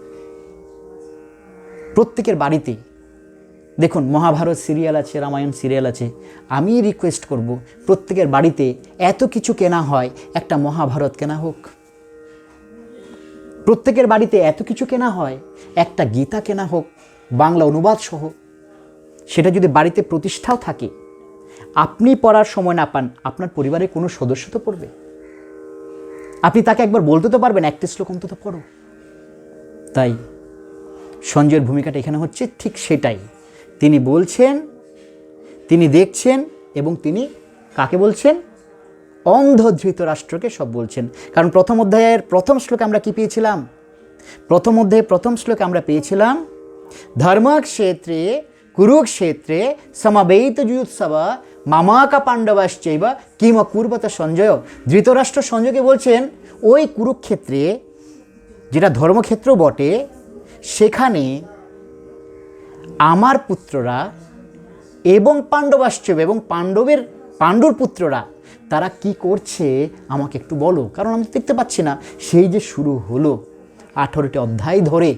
প্রত্যেকের বাড়িতে। দেখুন, মহাভারত সিরিয়াল আছে, রামায়ণ সিরিয়াল আছে। আমি রিকোয়েস্ট করব, প্রত্যেকের বাড়িতে এত কিছু কেনা হয়, একটা মহাভারত কেনা হোক। প্রত্যেকের বাড়িতে এত কিছু কেনা হয়, একটা গীতা কেনা হোক বাংলা অনুবাদ সহ, সেটা যদি বাড়িতে প্রতিষ্ঠাও থাকে, আপনি পড়ার সময় না পান, আপনার পরিবারের কোনো সদস্য তো পড়বে। আপনি তাকে একবার বলতে তো পারবেন, একটা শ্লোক অন্তত পড়ো। তাই সঞ্জয়ের ভূমিকাটা এখানে হচ্ছে ঠিক সেটাই। তিনি বলছেন, তিনি দেখছেন, এবং তিনি কাকে বলছেন? অন্ধ ধৃতরাষ্ট্রকে সব বলছেন। কারণ প্রথম অধ্যায়ের প্রথম শ্লোকে আমরা কি পেয়েছিলাম? প্রথম অধ্যায়ে প্রথম শ্লোকে আমরা পেয়েছিলাম, ধর্মক্ষেত্রে কুরুক্ষেত্রে সমবেত যুৎসব মামাকা পাণ্ডবাশ্চৈব কিম কুর্বত সঞ্জয়। ধৃতরাষ্ট্র সঞ্জয়কে বলছেন, ওই কুরুক্ষেত্রে, যেটা ধর্মক্ষেত্র বটে, সেখানে আমার পুত্ররা এবং পাণ্ডবাশ্চৈব, এবং পাণ্ডুর পুত্ররা, তারা কি করছে আমাকে একটু বলো, কারণ আমি দেখতে পাচ্ছি না। সেই যে শুরু হলো 18টি অধ্যায় ধরে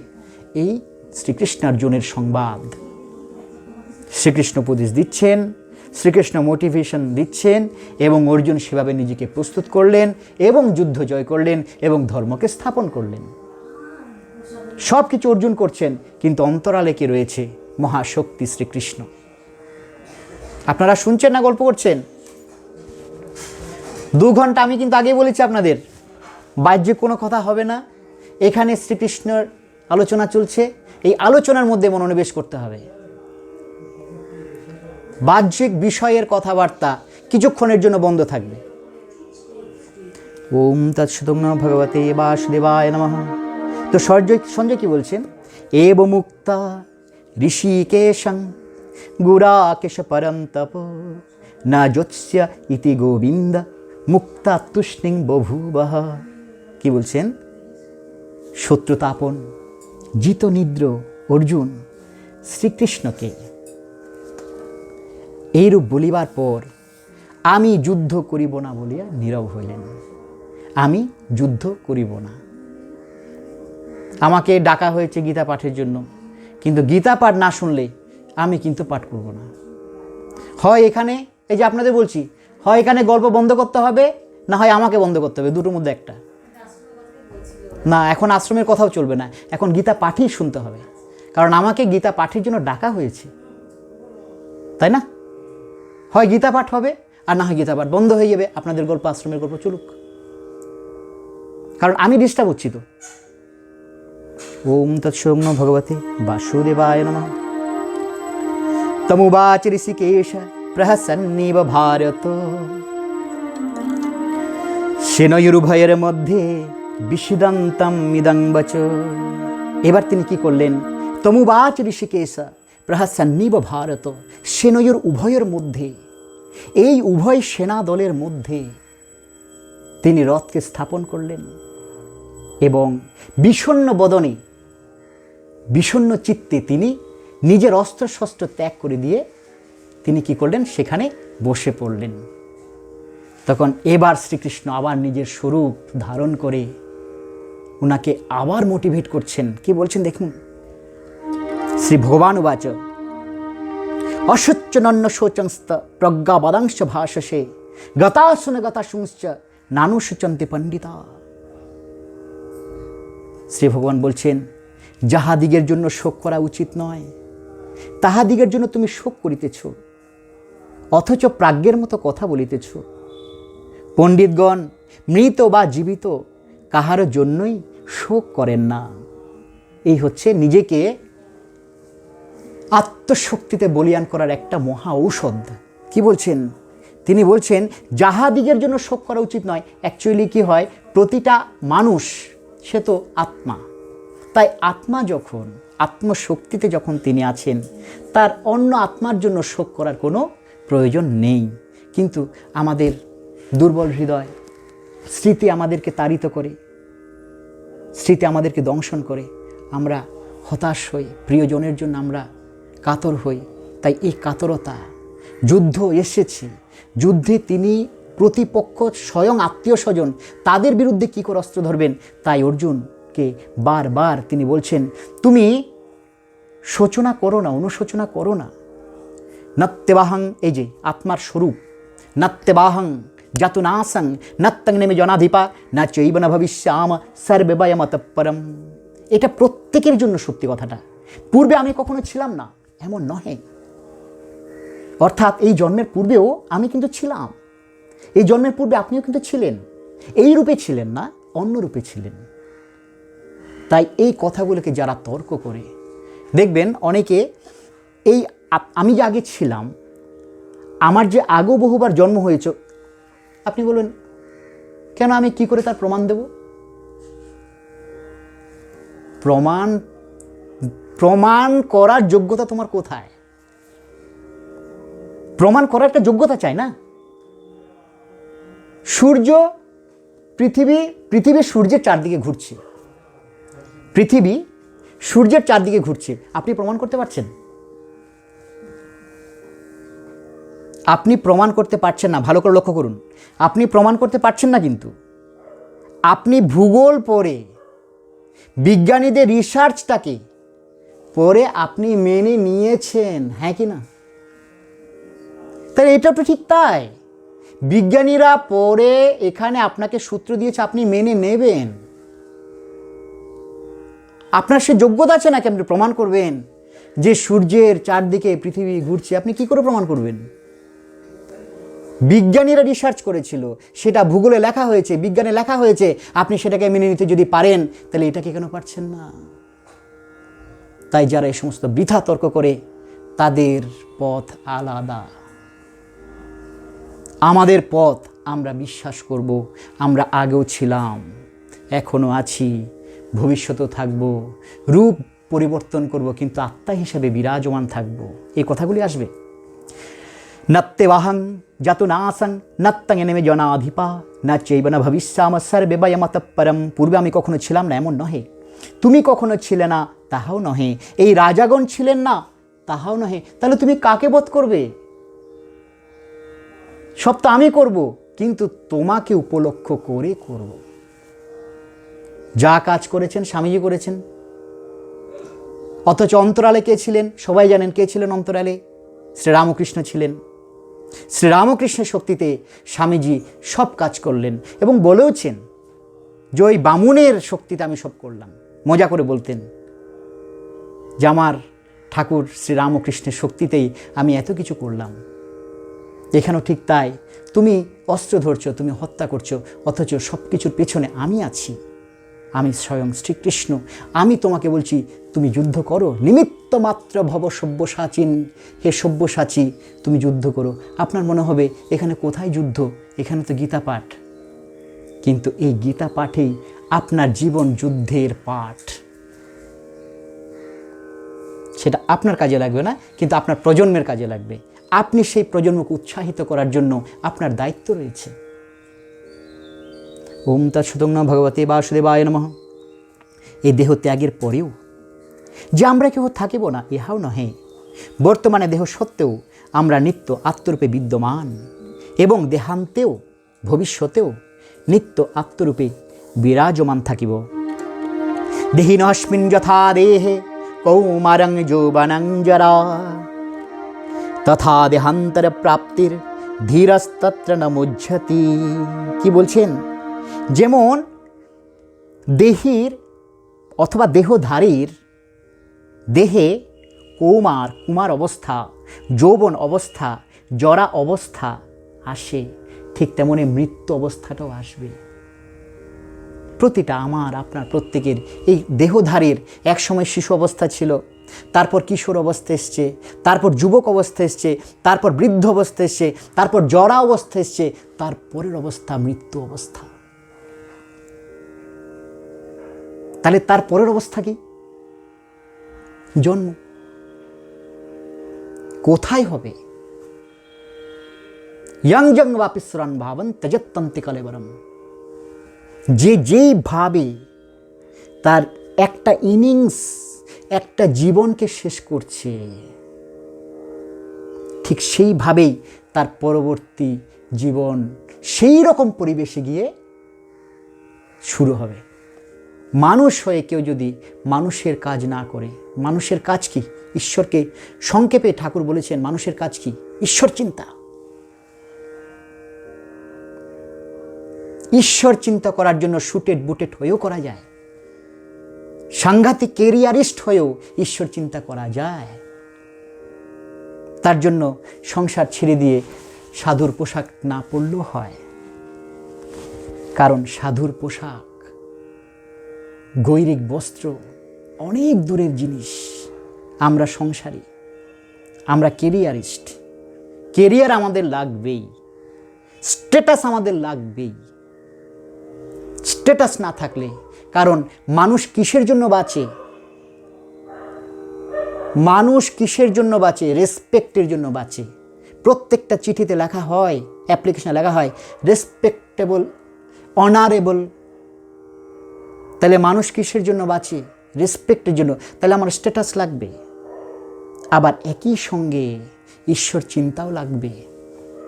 এই শ্রীকৃষ্ণ অর্জুনের সংবাদ। শ্রীকৃষ্ণ উপদেশ দিচ্ছেন, শ্রীকৃষ্ণ মোটিভেশন দিচ্ছেন, এবং অর্জুন সেভাবে নিজেকে প্রস্তুত করলেন এবং যুদ্ধ জয় করলেন এবং ধর্মকে স্থাপন করলেন। সব কিছু অর্জুন করছেন, কিন্তু অন্তরালে কে রয়েছে? মহাশক্তি শ্রীকৃষ্ণ। আপনারা শুনছেন না গল্প করছেন? 2 ঘন্টা আমি কিন্তু আগেই বলেছি আপনাদের, বাহ্যিক কোনো কথা হবে না। এখানে শ্রীকৃষ্ণের আলোচনা চলছে, এই আলোচনার মধ্যে মনোনিবেশ করতে হবে। বাহ্যিক বিষয়ের কথাবার্তা কিছুক্ষণের জন্য বন্ধ থাকবে। ওম তৎসৎ নমো ভগবতে বাসুদেবায় নমঃ। তো সঞ্জয় কি বলছেন? এব মুক্তা ঋষিকেশং গুরাকেশ পরম তপ না জ্যোৎস্য ইতি গোবিন্দ মুক্তা তুষ্ণিং বভূবঃ। কি বলছেন? শত্রুতাপন জিত নিদ্র অর্জুন শ্রীকৃষ্ণকে এইরূপ বলিবার পর, আমি যুদ্ধ করিব না বলিয়া নীরব হইলেন। আমি যুদ্ধ করিব না। আমাকে ডাকা হয়েছে গীতা পাঠের জন্য, কিন্তু গীতা পাঠ না শুনলে আমি কিন্তু পাঠ করব না। হয় এখানে, এই যে আপনাদের বলছি, হয় এখানে গল্প বন্ধ করতে হবে, না হয় আমাকে বন্ধ করতে হবে, দুটোর মধ্যে একটা। না, এখন আশ্রমের কথাও চলবে না, এখন গীতা পাঠই শুনতে হবে, কারণ আমাকে গীতা পাঠের জন্য ডাকা হয়েছে, তাই না? হয় গীতা পাঠ হবে, আর না হয় গীতা পাঠ বন্ধ হয়ে যাবে, আপনাদের গল্প, আশ্রমের গল্প চলুক, কারণ আমি ডিস্টার্ব হচ্ছি তো। ওম তৎসৎ নমো ভগবতে বাসুদেবায় নমঃ। তমুবাচ ঋষিকেশ প্রহসন্নিব ভারত সেনয়োরুভয়ের মধ্যে বিষিদন্তম ইদং বচ। এবার তিনি কি করলেন? তমুবাচ ঋষিকেশ প্রহসন্নিব ভারত, সেনয়োর উভয়ের মধ্যে, এই উভয় সেনা দলের মধ্যে তিনি রথকে স্থাপন করলেন, এবং বিষণ্ণ বদনে, বিষণ্ণ চিত্তে তিনি নিজের অস্ত্রশস্ত্র ত্যাগ করে দিয়ে তিনি কি করলেন? সেখানে বসে পড়লেন। তখন এবার শ্রীকৃষ্ণ আবার নিজের স্বরূপ ধারণ করে উনাকে আবার মোটিভেট করছেন। কি বলছেন দেখুন, শ্রী ভগবান উবাচ অসুচ্চনন্ন শোচংস্ত প্রজ্ঞাবাদাংশ ভাষসে গতাসুন গতাসুংশ্চ নানুসুচন্তে পণ্ডিতা। শ্রী ভগবান বলছেন, যাহাদিগের জন্য শোক করা উচিত নয়, তাহাদিগের জন্য তুমি শোক করিতেছ, অথচ প্রাজ্ঞের মতো কথা বলিতেছ। পণ্ডিতগণ মৃত বা জীবিত কাহার জন্যই শোক করেন না। এই হচ্ছে নিজেকে আত্মশক্তিতে বলিয়ান করার একটা মহা ঔষধ। কি বলছেন? তিনি বলছেন যাহাদিগের জন্য শোক করা উচিত নয়। অ্যাকচুয়ালি কি হয়, প্রতিটা মানুষ সে তো আত্মা, তাই আত্মা যখন আত্মশক্তিতে যখন তিনি আছেন, তার অন্য আত্মার জন্য শোক করার কোনো প্রয়োজন নেই। কিন্তু আমাদের দুর্বল হৃদয়, স্মৃতি আমাদেরকে তাড়িত করে, স্মৃতি আমাদেরকে দংশন করে, আমরা হতাশ হই, প্রিয়জনের জন্য আমরা কাতর হই। তাই এই কাতরতা, যুদ্ধ এসেছে, যুদ্ধে তিনি প্রতিপক্ষ স্বয়ং আত্মীয় স্বজন, তাদের বিরুদ্ধে কী করে অস্ত্র ধরবেন। তাই অর্জুনকে বারবার তিনি বলছেন, তুমি শোচনা করো না, অনুশোচনা করো না। নাত্যবাহং, এই যে আত্মার স্বরূপ, নাত্যবাহং জাতু নাসং নত্তং নেমে জনাধিপা না চৈব না ভবিষ্যাম সর্বে বয়মতঃ পরম। এটা প্রত্যেকের জন্য সত্যি কথাটা। পূর্বে আমি কখনো ছিলাম না এমন নহে, অর্থাৎ এই জন্মের পূর্বেও আমি কিন্তু ছিলাম, এই জন্মের পূর্বে আপনিও কিন্তু ছিলেন, এই রূপে ছিলেন না, অন্য রূপে ছিলেন। তাই এই কথাগুলোকে যারা তর্ক করে, দেখবেন অনেকে এই আমি যে আগে ছিলাম, আমার যে আগেও বহুবার জন্ম হয়েছে, আপনি বলেন কেন, আমি কি করে তার প্রমাণ দেব? প্রমাণ করার যোগ্যতা তোমার কোথায়? প্রমাণ করার একটা যোগ্যতা চাই না? পৃথিবী সূর্যের চারদিকে ঘুরছে, পৃথিবী সূর্যের চারদিকে ঘুরছে, আপনি প্রমাণ করতে পারছেন? আপনি প্রমাণ করতে পারছেন না। ভালো করে লক্ষ্য করুন, আপনি প্রমাণ করতে পারছেন না, কিন্তু আপনি ভূগোল পড়ে, বিজ্ঞানীদের রিসার্চটাকে পড়ে আপনি মেনে নিয়েছেন, হ্যাঁ কি না? তাহলে এটা তো ঠিক তাই, বিজ্ঞানীরা পড়ে এখানে আপনাকে সূত্র দিয়েছে, আপনি মেনে নেবেন। আপনার সে যোগ্যতা আছে নাকি আপনি প্রমাণ করবেন যে সূর্যের চারদিকে পৃথিবী ঘুরছে? আপনি কি করে প্রমাণ করবেন? বিজ্ঞানীরা রিসার্চ করেছিল, সেটা ভূগোলে লেখা হয়েছে, বিজ্ঞানে লেখা হয়েছে, আপনি সেটাকে মেনে নিতে যদি পারেন, তাহলে এটাকে কেন পারছেন না? তাই যারা এই সমস্ত বৃথা তর্ক করে, তাদের পথ আলাদা। আমাদের পথ, আমরা বিশ্বাস করব আমরা আগেও ছিলাম, এখনো আছি, ভবিষ্যতেও থাকব, রূপ পরিবর্তন করব, কিন্তু আত্মা হিসেবে বিরাজমান থাকব। এই কথাগুলি আসবে। নত্যেবাহং জাতু নাসং নত্তং নেমে জনাধিপা না চৈব না ভবিষ্যাম সর্বে বয়মতঃ পরম। পূর্বে আমি কখনো ছিলাম না এমন নহে, তুমি কখনো ছিলে না তাহাও নহে, এই রাজাগণ ছিলেন না তাহাও নহে। তাহলে তুমি কাকে বধ করবে? সব তো আমি করব, কিন্তু তোমাকে উপলক্ষ করে করব। যা কাজ করেছেন স্বামীজি করেছেন, অথচ অন্তরালে কে ছিলেন? সবাই জানেন কে ছিলেন অন্তরালে? শ্রীরামকৃষ্ণ ছিলেন। শ্রীরামকৃষ্ণের শক্তিতে স্বামীজি সব কাজ করলেন এবং বলেওছেন যে ওই বামুনের শক্তিতে আমি সব করলাম। মজা করে বলতেন যে আমার ঠাকুর শ্রীরামকৃষ্ণের শক্তিতেই আমি এত কিছু করলাম। এখানেও ঠিক তাই, তুমি অস্ত্র ধরছো, তুমি হত্যা করছো, অথচ সব কিছুর পেছনে আমি আছি, আমি স্বয়ং শ্রীকৃষ্ণ। আমি তোমাকে বলছি তুমি যুদ্ধ করো, নিমিত্ত মাত্র ভব সব্যসাচিন, হে সব্যসাচী তুমি যুদ্ধ করো। আপনার মনে হবে এখানে কোথায় যুদ্ধ, এখানে তো গীতা পাঠ। কিন্তু এই গীতা পাঠেই আপনার জীবন যুদ্ধের পাঠ। সেটা আপনার কাজে লাগবে না, কিন্তু আপনার প্রজন্মের কাজে লাগবে। আপনি সেই প্রজন্মকে উৎসাহিত করার জন্য আপনার দায়িত্ব রয়েছে। ওম তৎসৎ নমঃ ভগবতে বাসুদেবায় নমঃ। এই দেহ ত্যাগের পরেও যে আমরা কেউ থাকিব না, ইহাও নহে। বর্তমানে দেহ সত্ত্বেও আমরা নিত্য আত্মরূপে বিদ্যমান এবং দেহান্তেও ভবিষ্যতেও নিত্য আত্মরূপে বিরাজমান থাকিব। দেহিনস্মিন যথা দেহে কৌমারং যৌবনং জরা তথা দেহান্তর প্রাপ্তির ধীরস্তত্র ন মুহ্যতি। কি বলছেন? যেমন দেহীর অথবা দেহধারীর দেহে কুমার অবস্থা, যৌবন অবস্থা, জরা অবস্থা আসে, ঠিক তেমনি মৃত্যু অবস্থাটাও আসবে। প্রতিটা আমার আপনার প্রত্যেকের এই দেহধারীর একসময় শিশু অবস্থা ছিল, তারপর কিশোর অবস্থা এসছে, তারপর যুবক অবস্থা এসছে, তারপর বৃদ্ধ অবস্থা এসছে, তারপর জরা অবস্থা এসছে, তারপরের অবস্থা মৃত্যু অবস্থা। তাহলে তার পরের অবস্থা কি? জন্ম। কোথায় হবে? ইয়ং জং বাপিসরান ভাবন তেজত্তন্তি কলেবরম। যে যেইভাবে তার একটা ইনিংস, একটা জীবনকে শেষ করছে, ঠিক সেইভাবেই তার পরবর্তী জীবন সেই রকম পরিবেশে গিয়ে শুরু হবে। মানুষ হয়ে কেউ যদি মানুষের কাজ না করে, মানুষের কাজ কি? ঈশ্বরকে সংক্ষেপে ঠাকুর বলেছেন মানুষের কাজ কি? ঈশ্বর চিন্তা। ঈশ্বর চিন্তা করার জন্য শুটেড বুটেড হয়েও করা যায়, সাংঘাতিক কেরিয়ারিস্ট হয়েও ঈশ্বর চিন্তা করা যায়। তার জন্য সংসার ছেড়ে দিয়ে সাধুর পোশাক না পরলেও হয়, কারণ সাধুর পোশাক, গৈরিক বস্ত্র অনেক দূরের জিনিস। আমরা সংসারী, আমরা কেরিয়ারিস্ট, কেরিয়ার আমাদের লাগবেই, স্ট্যাটাস আমাদের লাগবেই। স্ট্যাটাস না থাকলে, কারণ মানুষ কিসের জন্য বাঁচে? মানুষ কিসের জন্য বাঁচে? রেসপেক্টের জন্য বাঁচে। প্রত্যেকটা চিঠিতে লেখা হয়, অ্যাপ্লিকেশনে লেখা হয় রেসপেক্টেবল, অনারেবল। তাহলে মানুষ কিসের জন্য বাঁচে? রেসপেক্টের জন্য। তাহলে আমার স্ট্যাটাস লাগবে, আবার একই সঙ্গে ঈশ্বর চিন্তাও লাগবে।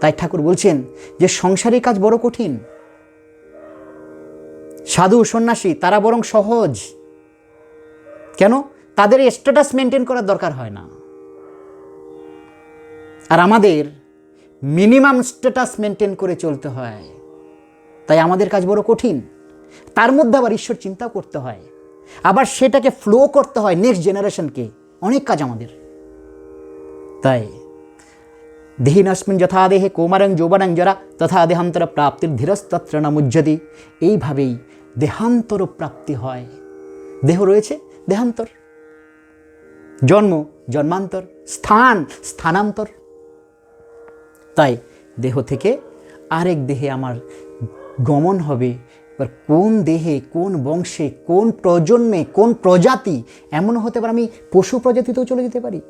তাই ঠাকুর বলছেন যে সংসারী কাজ বড় কঠিন। সাধু সন্ন্যাসী তারা বরং সহজ। কেন? তাদের স্ট্যাটাস মেনটেন করার দরকার হয় না, আর আমাদের মিনিমাম স্ট্যাটাস মেনটেন করে চলতে হয়। তাই আমাদের কাজ বড় কঠিন। তার মধ্যে আবার ঈশ্বর চিন্তাও করতে হয়, আবার সেটাকে ফ্লো করতে হয় নেক্সট জেনারেশনকে। অনেক কাজ আমাদের। তাই দেহিনস্মিন যথা দেহে কৌমারং যৌবনং জরা তথা দেহান্তর প্রাপ্তির ধীরস্তত্র ন মুহ্যতি। এইভাবেই দেহান্তর প্রাপ্তি হয়। দেহ রয়েছে, দেহান্তর, জন্ম, জন্মান্তর, স্থান, স্থানান্তর। তাই দেহ থেকে আরেক দেহে আমার গমন হবে। এবার কোন দেহে, কোন বংশে, কোন প্রজন্মে, কোন প্রজাতি, এমনও হতে পারে আমি পশু প্রজাতিতেও চলে যেতে পারি।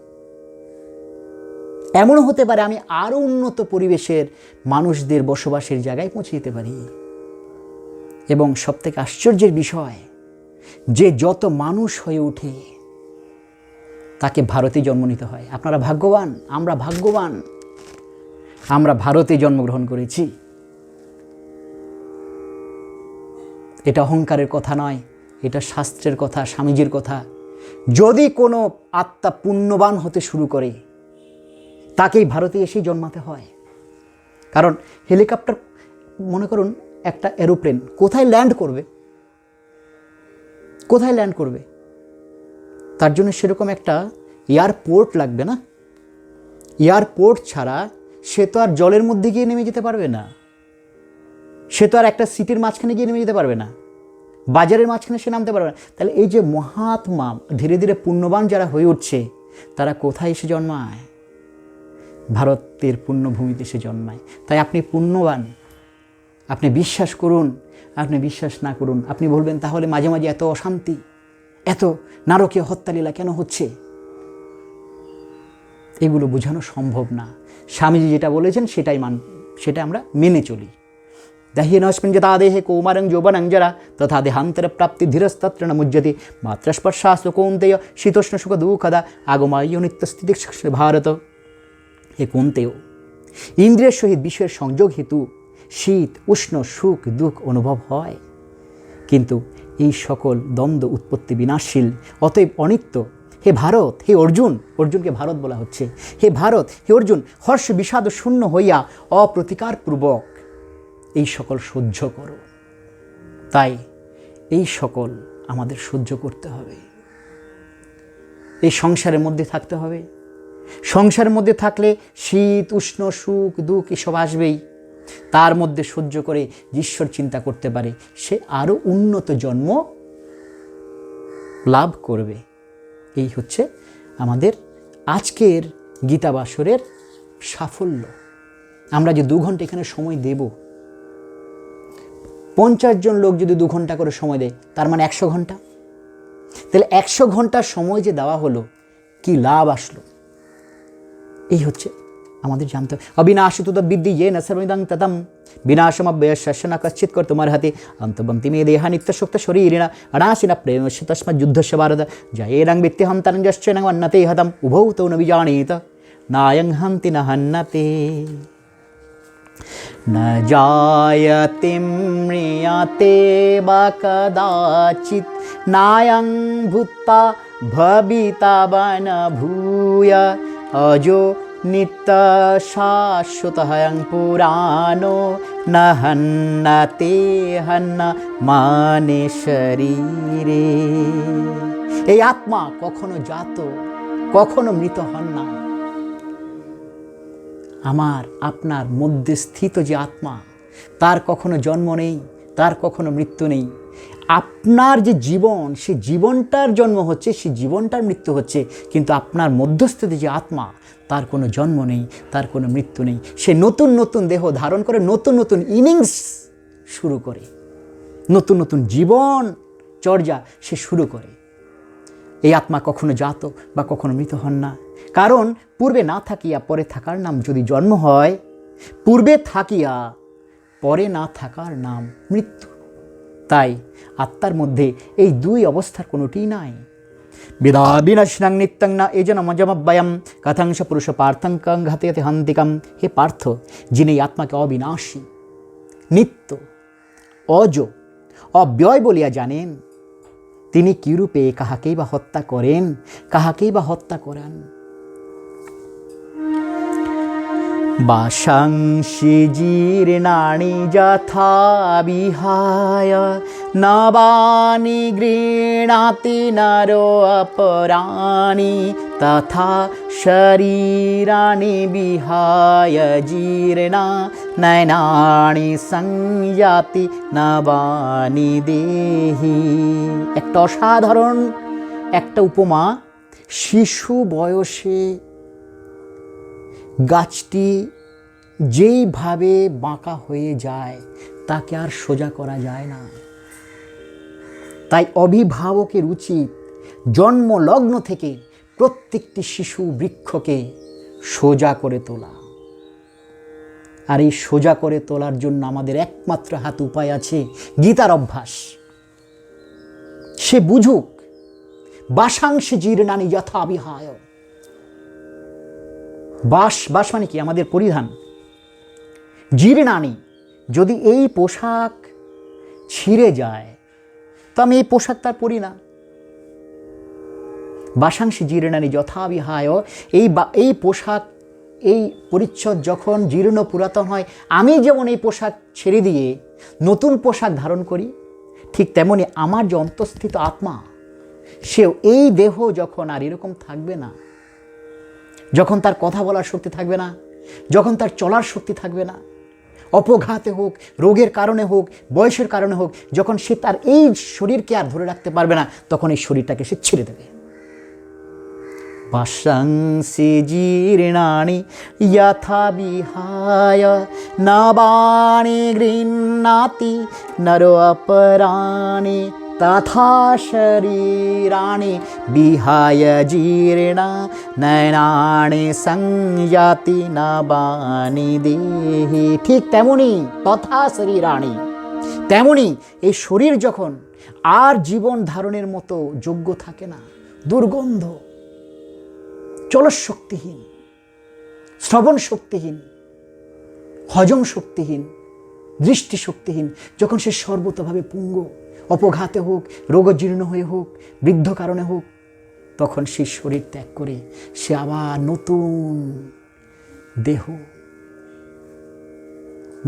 এমনও হতে পারে আমি আরও উন্নত পরিবেশের মানুষদের বসবাসের জায়গায় পৌঁছে যেতে পারি। এবং সবথেকে আশ্চর্যের বিষয়, যে যত মানুষ হয়ে ওঠে তাকে ভারতে জন্ম নিতে হয়। আপনারা ভাগ্যবান, আমরা ভাগ্যবান, আমরা ভারতে জন্মগ্রহণ করেছি। এটা অহংকারের কথা নয়, এটা শাস্ত্রের কথা, স্বামীজির কথা। যদি কোনো আত্মা পুণ্যবান হতে শুরু করে তাকেই ভারতে এসেই জন্মাতে হয়। কারণ হেলিকপ্টার, মনে করুন একটা এরোপ্লেন কোথায় ল্যান্ড করবে? কোথায় ল্যান্ড করবে? তার জন্য সেরকম একটা এয়ারপোর্ট লাগবে না? এয়ারপোর্ট ছাড়া সে তো আর জলের মধ্যে গিয়ে নেমে যেতে পারবে না, সে তো আর একটা সিটির মাঝখানে গিয়ে নেমে যেতে পারবে না, বাজারের মাঝখানে সে নামতে পারবে না। তাহলে এই যে মহাত্মা, ধীরে ধীরে পুণ্যবান যারা হয়ে উঠছে, তারা কোথায় এসে জন্মায়? ভারতের পুণ্যভূমিতে এসে জন্মায়। তাই আপনি পুণ্যবান, আপনি বিশ্বাস করুন, আপনি বিশ্বাস না করুন। আপনি বলবেন তাহলে মাঝে মাঝে এত অশান্তি, এত নারকীয় হত্যালীলা কেন হচ্ছে? এগুলো বোঝানো সম্ভব না। স্বামীজি যেটা বলেছেন সেটা আমরা মেনে চলি। দেহিনস্মিন যথা দেহে কৌমারং যৌবনং জরা তথা দেহান্তর প্রাপ্তি ধীরস্তত্র ন মুহ্যতি। মাত্রস্পর্শাস্তু কৌন্তেয় শীতোষ্ণ সুখ দুঃখদা আগমায় নিত্যস্থিতি ভারত। হে কৌন্তেয়, ইন্দ্রিয়ের সহিত বিষয়ের সংযোগ হেতু শীত, উষ্ণ, সুখ, দুঃখ অনুভব হয়, কিন্তু এই সকল দ্বন্দ্ব উৎপত্তি বিনাশশীল, অতএব অনিত্য। হে ভারত, হে অর্জুন, অর্জুনকে ভারত বলা হচ্ছে, হে ভারত, হে অর্জুন, হর্ষ বিষাদ শূন্য হইয়া অপ্রতিকারপূর্বক এই সকল সহ্য করো। তাই এই সকল আমাদের সহ্য করতে হবে, এই সংসারের মধ্যে থাকতে হবে। সংসারের মধ্যে থাকলে শীত, উষ্ণ, সুখ, দুঃখ এসব আসবেই। তার মধ্যে সহ্য করে ঈশ্বর চিন্তা করতে পারে, সে আরও উন্নত জন্ম লাভ করবে। এই হচ্ছে আমাদের আজকের গীতাবাসরের সাফল্য। আমরা যে 2 ঘন্টা এখানে সময় দেব, 50 জন লোক যদি 2 ঘন্টা করে সময় দেয়, তার মানে 100 ঘন্টা। তাহলে 100 ঘন্টার সময় যে দেওয়া হলো, কি লাভ আসলো? এই হচ্ছে আমাদের জানতে হবে। অবিনাশি তদ বিদ্ধি ইয়ে ন সর্বমিদং ততম বিনাশমব্যয়স্য ন কশ্চিৎ কর্তুমর্হতি অন্তবন্তি মে দেহা নিত্যসুক্ত শরীরিণ অনাশিন প্রেমস্য তস্মাৎ যুদ্ধস্য ভারত জয়েরং বিত্তিহন্তারং যশ্চৈন অন্নতে হতম উভৌ তৌ ন বিজানীত নায়ং হন্তি ন হন্নতে ন জায়তে ম্রিয়তে বা কদাচিৎ নায়ং ভূত্বা ভবিতা বা ন ভূয়া অজো নিত্য শাশ্বতহং পুরাণো না হন্নতে হন্ন মানে শরীরে। এই আত্মা কখনো জাত, কখনো মৃত হন না। আমার আপনার মধ্যে স্থিত যে আত্মা, তার কখনো জন্ম নেই, তার কখনো মৃত্যু নেই। আপনার যে জীবন, সে জীবনটার জন্ম হচ্ছে, সে জীবনটার মৃত্যু হচ্ছে, কিন্তু আপনার মধ্যস্থিত যে আত্মা, তার কোনো জন্ম নেই, তার কোনো মৃত্যু নেই। সে নতুন নতুন দেহ ধারণ করে নতুন নতুন ইনিংস শুরু করে, নতুন নতুন জীবন চর্যা সে শুরু করে। এই আত্মা কখনো জাত বা কখনো মৃত হন না, কারণ পূর্বে না থাকিয়া পরে থাকার নাম যদি জন্ম হয়, পূর্বে থাকিয়া পরে না থাকার নাম মৃত্যু। তাই আত্মার মধ্যে এই দুই অবস্থার কোনোটিই নাই। বেদা বিনাশনাং নিত্যং না এজন মজমব্যয়ম কথাংশ পুরুষ পার্থঙ্কং ঘাতয়তে হান্তিকম। হে পার্থ, যিনি আত্মাকে অবিনাশী, নিত্য, অজ, অব্যয় বলিয়া জানেন, তিনি কিরূপে কাহাকেই বা হত্যা করেন, কাহাকেই বা হত্যা করান। বাসাংসি জীর্ণানি যথা বিহায় নবানি গৃণাতি নরো অপরাণি তথা শরীরাণি বিহায় জীর্ণা নয়নানি সংযাতি নবানি দেহি। একটা অসাধারণ একটা উপমা। শিশু বয়সে গাছটি যেইভাবে বাঁকা হয়ে যায়, তাকে আর সোজা করা যায় না। তাই অভিভাবকের উচিত জন্মলগ্ন থেকে প্রত্যেকটি শিশু বৃক্ষকে সোজা করে তোলা। আর এই সোজা করে তোলার জন্য আমাদের একমাত্র হাত উপায় আছে, গীতার অভ্যাস। সে বুঝুক, বাসাংশে জীর্ণানি যথা বিহায়। বাস মানে কি? আমাদের পরিধান। জীর্ণানি, যদি এই পোশাক ছিঁড়ে যায় তো আমি এই পোশাক তার পরি না। বাসাংশি জীর্ণানি যথা বিহায়, এই পোশাক, এই পরিচ্ছদ যখন জীর্ণ পুরাতন হয়, আমি যেমন এই পোশাক ছেড়ে দিয়ে নতুন পোশাক ধারণ করি, ঠিক তেমনি আমার যে অন্তঃস্থিত আত্মা, সেও এই দেহ যখন আর এরকম থাকবে না, যখন তার কথা বলার শক্তি থাকবে না, যখন তার চলার শক্তি থাকবে না, অপঘাতে হোক, রোগের কারণে হোক, বয়সের কারণে হোক, যখন সে তার এই শরীরকে আর ধরে রাখতে পারবে না, তখন এই শরীরটাকে সে ছেড়ে দেবে। বাসাংসি জীর্ণানি যথা বিহায় নবানি গৃহ্ণাতি নরো অপরাণি তথা শরীরাণি বিহায় জীর্ণা নয়নানি সংযাতি নবানি দেহি। ঠিক তেমনি তথা শরীরাণি, তেমনি এই শরীর যখন আর জীবন ধারণের মতো যোগ্য থাকে না, দুর্গন্ধ, চলশক্তিহীন, শ্রবণ শক্তিহীন, হজম শক্তিহীন, দৃষ্টি শক্তিহীন, যখন সে সর্বতভাবে পুঙ্গ, অপঘাতে হোক, রোগজীর্ণ হয়ে হোক, বৃদ্ধ কারণে হোক, তখন সে শরীর ত্যাগ করে সে আবার নতুন দেহ,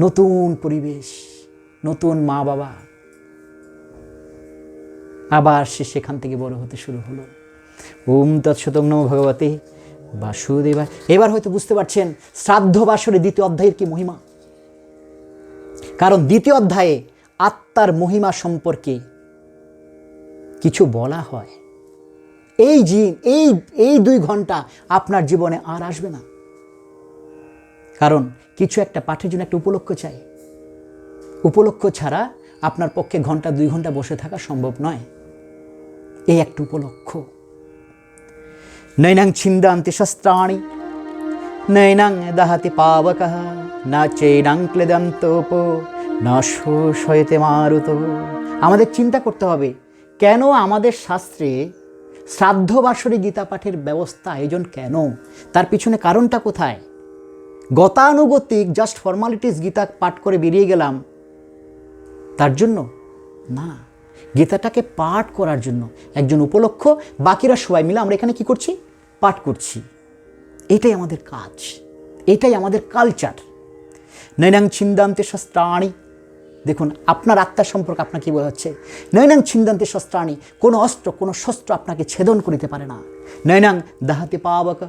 নতুন পরিবেশ, নতুন মা বাবা, আবার সে সেখান থেকে বড় হতে শুরু হলো। ওম তৎসৎ নমো ভগবতে বাসুদেবায়। এবার হয়তো বুঝতে পারছেন শ্রাদ্ধ বাসরে দ্বিতীয় অধ্যায়ের কি মহিমা। কারণ দ্বিতীয় অধ্যায়ে আত্মার মহিমা সম্পর্কে কিছু বলা হয়। এই 2 ঘন্টা আপনার জীবনে আর আসবে না, কারণ কিছু একটা পাঠের জন্য একটা উপলক্ষ চাই। উপলক্ষ ছাড়া আপনার পক্ষে 2 ঘন্টা বসে থাকা সম্ভব নয়। এই একটা উপলক্ষ। নৈনাং ছিন্দান্তি শস্ত্রাণি নৈনাং দহতি পাবকঃ না চৈনাং ক্লেদন্তোপ না শোষয়তে মারুত। আমাদের চিন্তা করতে হবে, কেন আমাদের শাস্ত্রে শ্রাদ্ধ বাসরে গীতা পাঠের ব্যবস্থা, আয়োজন কেন? তার পিছনে কারণটা কোথায়? গতানুগতিক জাস্ট ফর্মালিটিস গীতা পাঠ করে বেরিয়ে গেলাম তার জন্য না, গীতাটাকে পাঠ করার জন্য একজন উপলক্ষ। বাকিরা সবাই মিলে আমরা এখানে কি করছি? পাঠ করছি। এটাই আমাদের কাজ, এটাই আমাদের কালচার। নৈনাং ছিন্দান্তে শস্ত্রাণি, দেখুন আপনার আত্মার সম্পর্কে আপনাকে কী বলা হচ্ছে? নৈনাং ছিন্দান্তে শস্ত্রাণি, কোনো অস্ত্র কোনো শস্ত্র আপনাকে ছেদন করিতে পারে না। নৈনাং দাহাতে পাবক,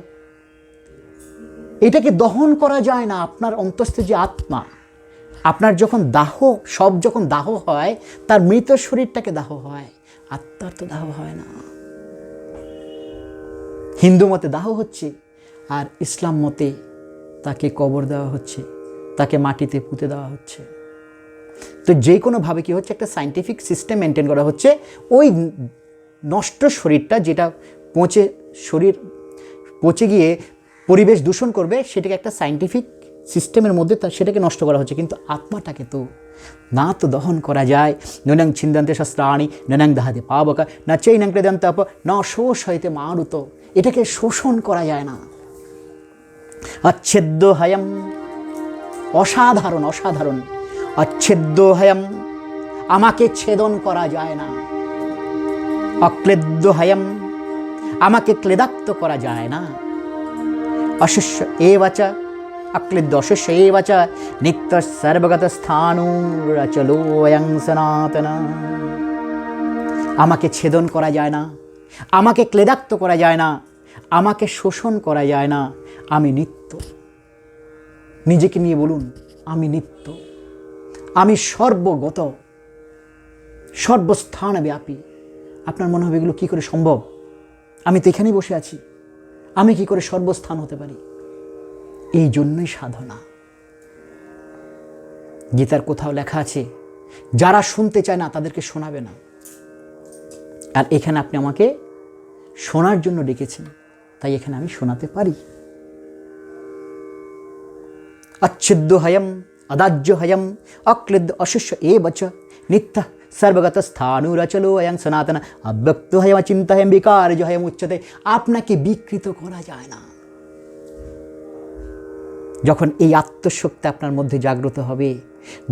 এটাকে দহন করা যায় না। আপনার অন্তস্থ যে আত্মা, আপনার যখন দাহ, সব যখন দাহ হয়, তার মৃত শরীরটাকে দাহ হয়, আত্মার তো দাহ হয় না। হিন্দু মতে দাহ হচ্ছে, আর ইসলাম মতে তাকে কবর দেওয়া হচ্ছে, তাকে মাটিতে পুঁতে দেওয়া হচ্ছে। তো যে কোনোভাবে কি হচ্ছে, একটা সায়েন্টিফিক সিস্টেম মেনটেন করা হচ্ছে। ওই নষ্ট শরীরটা, যেটা শরীর পচে গিয়ে পরিবেশ দূষণ করবে, সেটাকে একটা সায়েন্টিফিক সিস্টেমের মধ্যে সেটাকে নষ্ট করা হচ্ছে। কিন্তু আত্মাটাকে তো না তো দহন করা যায়। নৈনাং ছিন্দান্তে শস্ত্রাণি নৈনাং দাহাতে পাবক না চৈনাং ক্রেদান্তে আপ না শোষ হইতে মারুত, এটাকে শোষণ করা যায় না। অচ্ছেদ্য হয়ম, অসাধারণ অসাধারণ। অচ্ছেদ্য হয়ম, আমাকে ছেদন করা যায় না। অক্লেদ্য হয়ম, আমাকে ক্লেদাক্ত করা যায় না। অশস্য এবাচ, অক্লেদ্য অশস্য এবাচ নিত্য সর্বগত স্থাণুরচলোয়ং সনাতন, আমাকে ছেদন করা যায় না, আমাকে ক্লেদাক্ত করা যায় না, আমাকে শোষণ করা যায় না। আমি নিত্য। নিজেকে নিয়ে বলুন, আমি নিত্য, আমি সর্বগত, সর্বস্থানব্যাপী। আপনার মনে হবে এগুলো কী করে সম্ভব? আমি তো এখানেই বসে আছি, আমি কি করে সর্বস্থান হতে পারি? এই জন্যই সাধনা। গীতার কোথাও লেখা আছে, যারা শুনতে চায় না তাদেরকে শোনাবে না। আর এখানে আপনি আমাকে শোনার জন্য ডেকেছেন, তাই এখানে আমি শোনাতে পারি। অচ্ছেদ্য হয়ম, অদাহ্য হয়ম, অক্লেদ্য অশস্য এবচ নিত্য সর্বগত স্থাণুরচলোয়ং সনাতন অব্যক্ত হয়ম চিন্তাহম বিকার্য হয়ম উচ্চতে। আপনাকে বিকৃত করা যায় না। যখন এই আত্মশক্তি আপনার মধ্যে জাগ্রত হবে,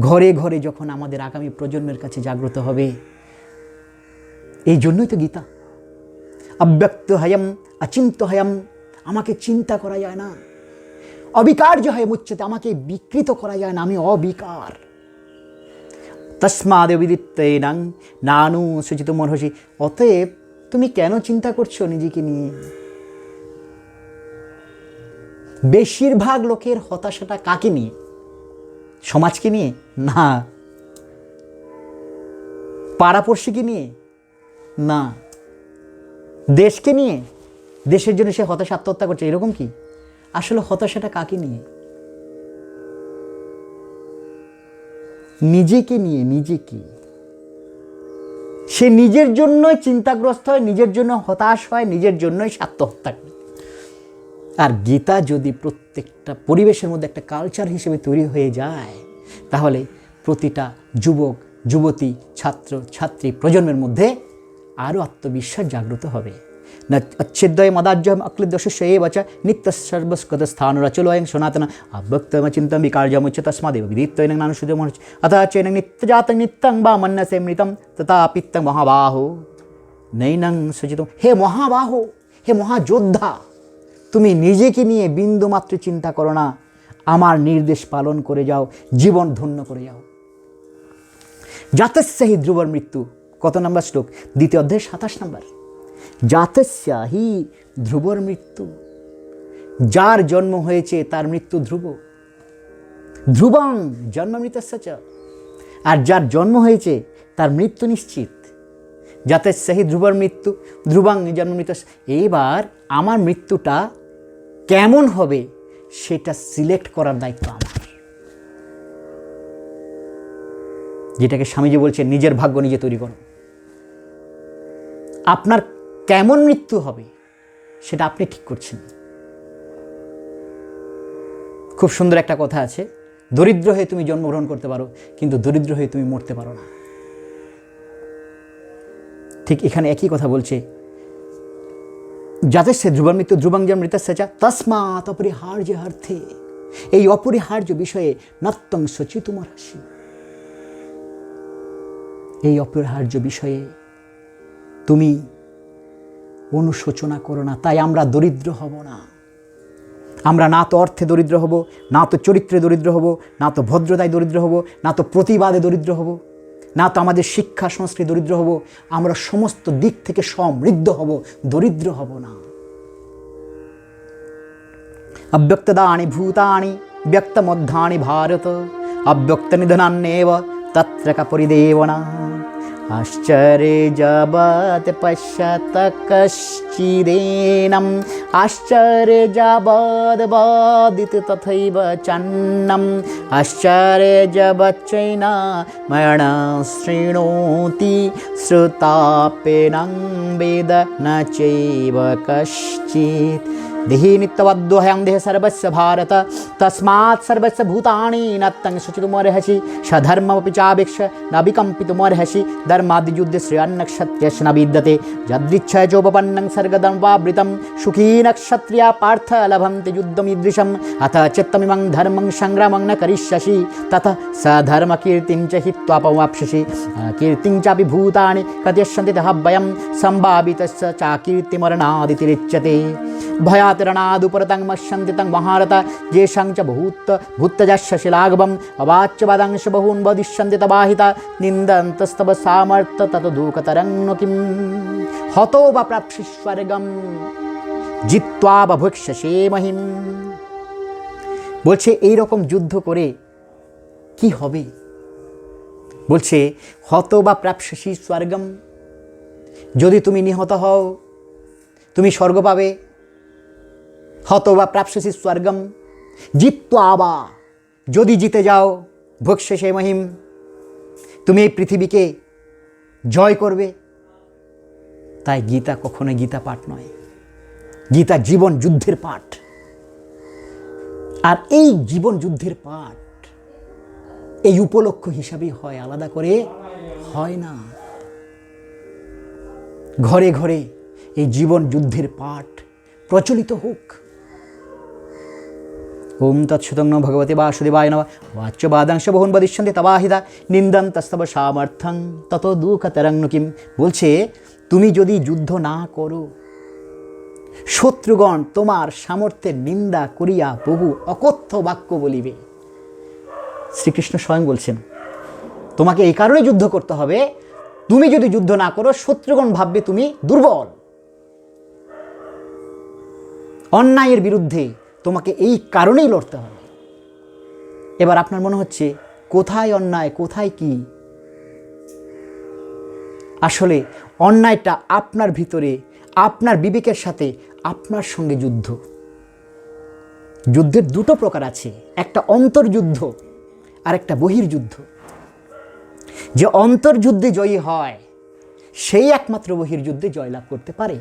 ঘরে ঘরে যখন আমাদের আগামী প্রজন্মের কাছে জাগ্রত হবে, এই জন্যই তো গীতা। অব্যক্ত হয়ম অচিন্ত হয়ম, আমাকে চিন্তা করা যায় না। অবিকার্য হয়ম উচ্চতে, আমাকে বিকৃত করা যায় না, আমি অবিকার। তস্মাদেব বিদিত্তেনাং নানু সচিত মর্হসি, অতএব তুমি কেন চিন্তা করছো নিজেকে নিয়ে? বেশিরভাগ লোকের হতাশাটা কাকে নিয়ে? সমাজকে নিয়ে না, পাড়াপড়শিকে নিয়ে না, দেশকে নিয়ে, দেশের জন্য সে হতাশা আত্মহত্যা করছে, এরকম কি? আসলে হতাশাটা কাকে নিয়ে? নিজেকে নিয়ে। নিজেকে, সে নিজের জন্যই চিন্তাগ্রস্ত হয়, নিজের জন্য হতাশ হয়, নিজের জন্যই আত্মহত্যা করে। আর গীতা যদি প্রত্যেকটা পরিবেশের মধ্যে একটা কালচার হিসেবে তৈরি হয়ে যায়, তাহলে প্রতিটা যুবক যুবতী, ছাত্র ছাত্রী প্রজন্মের মধ্যে আরও আত্মবিশ্বাস জাগ্রত হবে। না অচ্ছেদ্যয় মদাজ্যম অক্লেদ্যশস্য এবচ নিত্য সর্বস্কত স্থাণুরচলোয়ং সনাতন অব্যক্তম চিন্তম বিকার্যমুচ্য তস্মাদেব বিদিত্তৈনং নানুসুজম অথ চৈনং নিত্যজাতং নিত্যং বা মন্যসে মৃতম তথাপিত্তং মহাবাহো নৈনং সচিতম। হে মহাবাহো, হে মহাযোদ্ধা, তুমি নিজেকে নিয়ে বিন্দুমাত্র চিন্তা করো না, আমার নির্দেশ পালন করে যাও, জীবন ধন্য করে যাও। জাতস্য হি ধ্রুবর মৃত্যু, কত নম্বর শ্লোক? 2 অধ্যায় 27 নম্বর। জাতস্য হি ধ্রুবর মৃত্যু, যার জন্ম হয়েছে তার মৃত্যু ধ্রুব। ধ্রুবং জন্মমৃতস্য চ, আর যার জন্ম হয়েছে তার মৃত্যু নিশ্চিত। জাতস্য হি ধ্রুবর মৃত্যু ধ্রুবং জন্মমৃতস্য। এইবার আমার মৃত্যুটা কেমন হবে সেটা সিলেক্ট করার দায়িত্ব আমার। যেটাকে স্বামীজি বলছেন, নিজের ভাগ্য নিজে তৈরি করো। আপনার কেমন মৃত্যু হবে সেটা আপনি ঠিক করছেন। খুব সুন্দর একটা কথা আছে, দরিদ্র হয়ে তুমি জন্মগ্রহণ করতে পারো, কিন্তু দরিদ্র হয়ে তুমি মরতে পারো না। ঠিক এখানে একই কথা বলছে, যাতে সে ধ্রুবর মৃত্যু ধ্রুবং মৃতস্য চ তস্মাৎ অপরিহার্য অর্থে, এই অপরিহার্য বিষয়ে নত্যং সচিতুমর্হসি, এই অপরিহার্য বিষয়ে তুমি অনুশোচনা করো না, তাই আমরা দরিদ্র হব না। আমরা না তো অর্থে দরিদ্র হব, না তো চরিত্রে দরিদ্র হব, না তো ভদ্রতায় দরিদ্র হব, না তো প্রতিবাদে দরিদ্র হব, না তো আমাদের শিক্ষা সংস্কৃতি দরিদ্র হব। আমরা সমস্ত দিক থেকে সমৃদ্ধ হব, দরিদ্র হব না। অব্যক্তদানি ভূতানি ব্যক্তমধ্যানি ভারত, অব্যক্ত নিধনান্যেব তত্র কা পরিদেবনা। আশ্চর্যে যাবৎ পশ্যত কশ্চিদেনম, আশ্চর্যে যাবৎ বাদিত তথৈব চন্নম, আশ্চর্যে যাবচ্চৈনা মরণং শৃণোতি, শ্রুতাপেনং বেদ ন চৈব কশ্চিৎ। देहि नित्यवद्योऽहं देह सर्वस्य भारत, तस्मात् सर्वस्य भूतानि न तं शुचितुमर्हसि, सधर्ममपि चावेक्ष्य न विकम्पितुमर्हसि, धर्मादियुद्धे श्रेयन्नक्षत्रियस्य न विद्यते, यदृच्छया चोपपन्नं सर्गदम्वावृतं, सुखी नक्षत्रिया पार्थ लभन्ते युद्धमीदृशम्, अथ चित्तमिमं धर्मं संग्रामं न करिष्यसि, ततः सधर्मकीर्तिं च हित्वा पवाप्स्यसि, कीर्तिं चापि भूतानि कथयिष्यन्ति तहव्ययं, सम्भावितस्य चाकीर्तिमरणादितिरिच्यते। भयातिरणादुपरतं मश्यन्ति तं महारथ, येषां च भूतजस्य शिलागमम्, अवाच्यवादांश बहून् वदिष्यन्ति तवाहिता, निन्दन्तस्तव सामर्थ्य ततो दुःखतरं नु किम्, हतो वा प्राप्स्यसि स्वर्गं जित्वा वा भुक्ष्यसि মহিম। বলছে এই রকম যুদ্ধ করে কি হবে? বলছে হত বা প্রাপ্স্যসি স্বর্গম, যদি তুমি নিহত হও তুমি স্বর্গ পাবে। হত বা প্রাপ্স্যসি স্বর্গম জিত্বা বা, যদি জিতে যাও ভুক্ষ্যসে মহিম, তুমি এই পৃথিবীকে জয় করবে। তাই গীতা কখনোই গীতা পাঠ নয়, গীতা জীবন যুদ্ধের পাঠ। আর এই জীবন যুদ্ধের পাঠ এই উপলক্ষ হিসাবেই হয়, আলাদা করে হয় না। ঘরে ঘরে এই জীবন যুদ্ধের পাঠ প্রচলিত হোক। ওম তৎসৎং নমো ভগবতে বাসুদেবায় নমঃ। বাচ্যবাদাংশ বহুন বদিষ্যন্তি তবাহিতা, নিন্দন্তস্তব সামর্থ্যং তত দুঃখতরং নু কিম। বলছে তুমি যদি যুদ্ধ না করো, শত্রুগণ তোমার সামর্থ্যের নিন্দা করিয়া বহু অকথ্য বাক্য বলিবে। শ্রীকৃষ্ণ স্বয়ং বলছেন তোমাকে এই কারণে যুদ্ধ করতে হবে, তুমি যদি যুদ্ধ না করো শত্রুগণ ভাববে তুমি দুর্বল। অন্যায়ের বিরুদ্ধে তোমাকে এই কারণেই লড়তে হবে। এবার আপনার মনে হচ্ছে কোথায় অন্যায়, কোথায় কি? আসলে অন্যায়টা আপনার ভিতরে, আপনার বিবেকের সাথে আপনার সঙ্গে যুদ্ধ। যুদ্ধের দুটো প্রকার আছে, একটা অন্তর্যুদ্ধ আর একটা বহির্যুদ্ধ। যে অন্তর্যুদ্ধে জয়ী হয় সেই একমাত্র বহির্যুদ্ধে জয়লাভ করতে পারে।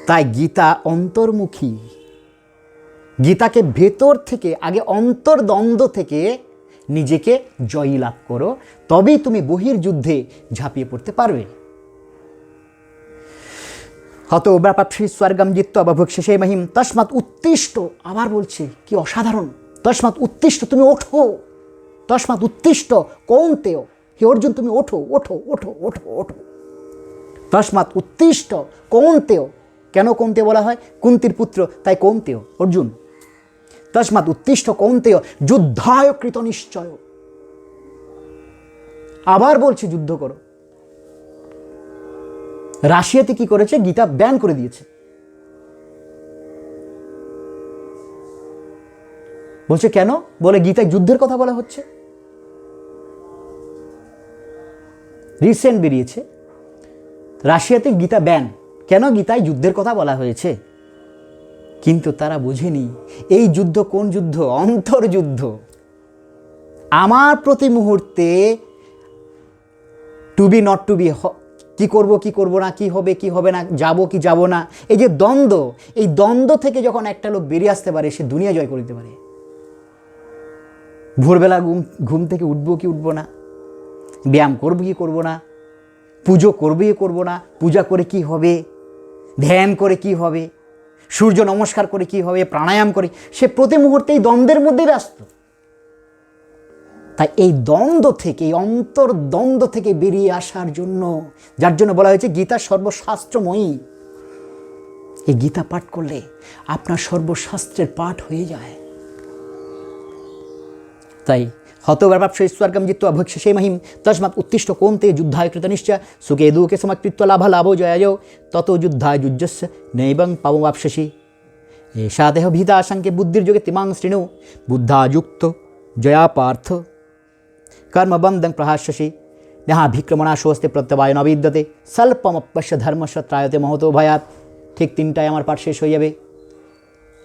তাই গীতা অন্তর্মুখী। গীতাকে ভেতর থেকে, আগে অন্তর্দ্বন্দ্ব থেকে নিজেকে জয়ী লাভ করো, তবেই তুমি বহির্যুদ্ধে ঝাঁপিয়ে পড়তে পারবে। হত ব্যাপাপসি স্বর্গম জিত্বা বা ভুক্ষ্যসে মহিম তস্মাৎ উত্তিষ্ঠ। আবার বলছে কি অসাধারণ, তস্মাৎ উত্তিষ্ঠ, তুমি ওঠো। তস্মাৎ উত্তিষ্ঠ কৌন্তেয়, হে অর্জুন তুমি ওঠো ওঠো ওঠো ওঠো ওঠো। তস্মাৎ উত্তিষ্ঠ কৌন্তেয়। কেন কৌন্তেয় বলা হয়? কুন্তির পুত্র, তাই কৌন্তেয় অর্জুন। তস্মাৎ উত্তিষ্ঠ কৌন্তেয় যুদ্ধায় কৃত নিশ্চয়। আবার বলছে যুদ্ধ করো। রাশিয়াতে কি করেছে? গীতা ব্যান করে দিয়েছে। বলছে কেন? বলে গীতায় যুদ্ধের কথা বলা হচ্ছে। রিসেন্ট বেরিয়েছে রাশিয়াতে গীতা ব্যান। কেন? গীতায় যুদ্ধের কথা বলা হয়েছে। কিন্তু তারা বোঝেনি এই যুদ্ধ কোন যুদ্ধ? অন্তর্যুদ্ধ। আমার প্রতি মুহূর্তে to be not to be, কি করব কি করব না, কি হবে কি হবে না, যাব কি যাব না, এই যে দ্বন্দ্ব, এই দ্বন্দ্ব থেকে যখন একটা লোক বেরিয়ে আসতে পারে সে দুনিয়া জয় করে দিতে পারে। ভোরবেলা ঘুম থেকে উঠবো কি উঠবো না, ব্যায়াম করবো কি করবো না, পুজো করবো কি করবো না, পূজা করে কি হবে, ধ্যান করে কি হবে, সূর্য নমস্কার করে কি হবে, প্রাণায়াম করে, সে প্রতি মুহূর্তে এই দ্বন্দ্বের মধ্যেই ব্যস্ত। তাই এই দ্বন্দ্ব থেকে, এই অন্তর্দ্বন্দ্ব থেকে বেরিয়ে আসার জন্য, যার জন্য বলা হয়েছে গীতা সর্বশাস্ত্রময়ী, এই গীতা পাঠ করলে আপনার সর্বশাস্ত্রের পাঠ হয়ে যায়। তাই হতভাপ্য স্বর্গম জিত্বা ভক্ষসে মহিম তস্মাৎ উত্তিষ্ঠ কোন্তে যুদ্ধায় কৃতনিশ্চয় সুখে দুঃখে সমকৃত্য লাভো জয়াজো তত যুদ্ধায় যুজ্যস্য নৈবং পাবমাপ্স্যসি এষা দেহ ভীতা আশঙ্কে বুদ্ধির যোগে তিমাং শৃণু বুদ্ধাযুক্ত জয়া পার্থ কর্মবন্ধং প্রহাস্যসি নেহাভিক্রমণাশোস্তে প্রত্যবায় ন বিদ্যতে স্বল্পমপ্যস্য ধর্মস্য ত্রায়তে মহতো ভয়াৎ। ঠিক 3টায় আমার পাঠ শেষ হয়ে যাবে।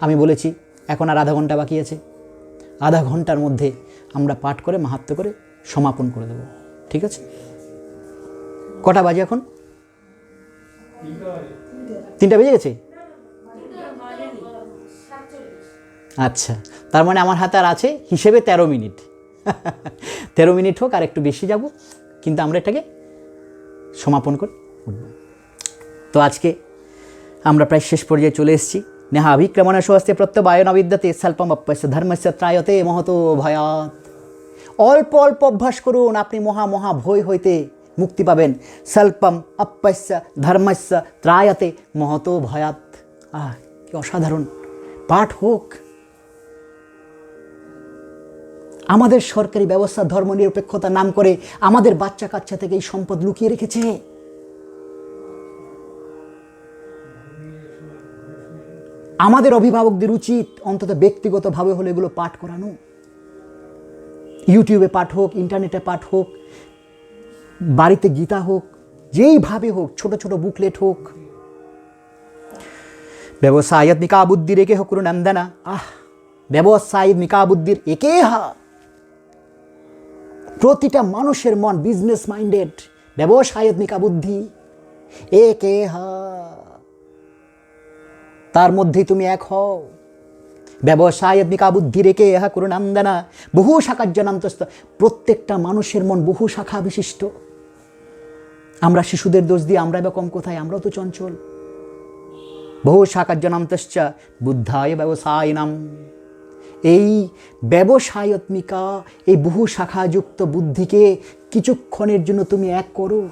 আমি বলেছি এখন আর আধা ঘন্টা বাকি আছে। আধা ঘন্টার মধ্যে আমরা পাঠ করে মাহাত্ম্য করে সমাপন করে দেব, ঠিক আছে? কটা বাজে এখন? 3টা বেজে গেছে। আচ্ছা, তার মানে আমার হাতে আর আছে হিসেবে 13 মিনিট। 13 মিনিট হোক, আর একটু বেশি যাব, কিন্তু আমরা এটাকে সমাপন করে উঠব। তো আজকে আমরা প্রায় শেষ পর্যায়ে চলে এসেছি। নেহাভিক্রমণ স্বস্তে প্রত্যবায় ন বিদ্যতে স্বল্পমপ্যস্য ধর্মস্য ত্রায়তে মহতো ভয়াৎ। অল্প অল্প অভ্যাস করুন, আপনি মহা ভয় হইতে মুক্তি পাবেন। স্বল্পম অপ্যস্য ধর্মস্য ত্রায়তে মহতো ভয়াৎ। কি অসাধারণ পাঠ হোক। আমাদের সরকারি ব্যবস্থা ধর্মনিরপেক্ষতার নাম করে আমাদের বাচ্চা কাচ্চা থেকে এই সম্পদ লুকিয়ে রেখেছে। আমাদের অভিভাবকদের উচিত অন্তত ব্যক্তিগতভাবে হলে এগুলো পাঠ করানো। ইউটিউবে পাঠ হোক, ইন্টারনেটে পাঠ হোক, বাড়িতে গীতা হোক, যেইভাবে হোক, ছোট ছোট বুকলেট হোক। ব্যবসায়ত্মিকা বুদ্ধির একে হোক নন্দনা। ব্যবসায়ত্মিকা বুদ্ধির একে হা। প্রতিটা মানুষের মন বিজনেস মাইন্ডেড। ব্যবসায়ত্মিকা বুদ্ধি একে হা, তার মধ্যেই তুমি এক হও। ব্যবসায়ত্মিকা বুদ্ধি রেখে ইহা করুণান্দনা বহু শাখাজ্জনান্তস্থ। প্রত্যেকটা মানুষের মন বহু শাখা বিশিষ্ট। আমরা শিশুদের দোষ দিয়ে আমরা বা কম কোথায়? আমরাও তো চঞ্চল। বহু শাখাজ্জনান্তশ্চ বুদ্ধায় ব্যবসায়িনাম। এই ব্যবসায়ত্মিকা, এই বহু শাখাযুক্ত বুদ্ধিকে কিছুক্ষণের জন্য তুমি এক করো।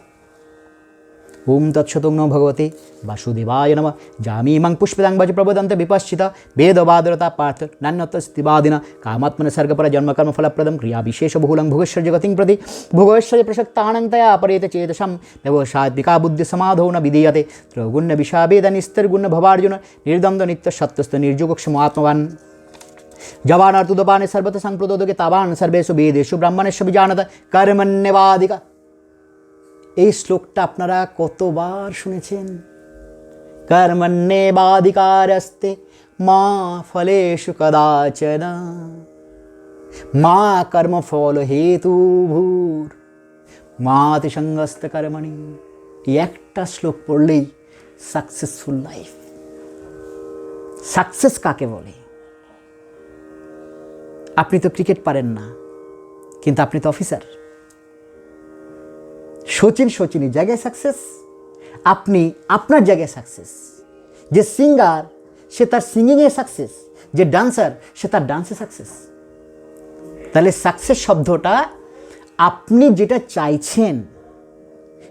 ওম তৎসৎ নমো ভগবতে বাসুদেবায় নমঃ। জামিমাং পুষ্পিতাং ভজ প্রবোদন্তে বিপশ্চিতা বেদবাদরতা পার্থ নান্যতস্তিবাদিনা কামাত্মন সর্গপর জন্মকর্ম ফলপ্রদম ক্রিয়া বিশেষ বহুলং ভোগৈশ্বর্য গতিং প্রতি ভোগৈশ্বর্য প্রসক্তানন্তয়া পরেত চেতসাম ব্যবসায়ত্মিকা বুদ্ধি সমাধো ন বিধীয়তে ত্রগুণ্য বিষাবেদ নিস্তর্গুণ্য ভবার্জুন নির্দ্বন্দ্ব নিত্য সত্যস্থ নির্যোগক্ষম আত্মবান জবানার্তুদপানে সর্বত সংপ্রদোদকে তাবান সর্বেষু বেদেষু ব্রাহ্মণেষু বিজানত কর্মণ্যেবাধিকা। এই শ্লোকটা আপনারা কতবার শুনেছেন? কর্মণ্যেবাধিকারস্তে মা ফলেষু কদাচন মা কর্মফল হেতুভূর মাতি সঙ্গস্ত কর্মণি। এই একটা শ্লোক পড়লেই সাকসেসফুল লাইফ। সাকসেস কাকে বলে? আপনি তো ক্রিকেট পারেন না, কিন্তু আপনি তো অফিসার। সচিনের জায়গায় সাকসেস, আপনি আপনার জায়গায় সাকসেস। যে সিঙ্গার সে তার সিঙ্গিংয়ে সাকসেস, যে ডান্সার সে তার ডান্সে সাকসেস। তাহলে সাকসেস শব্দটা আপনি যেটা চাইছেন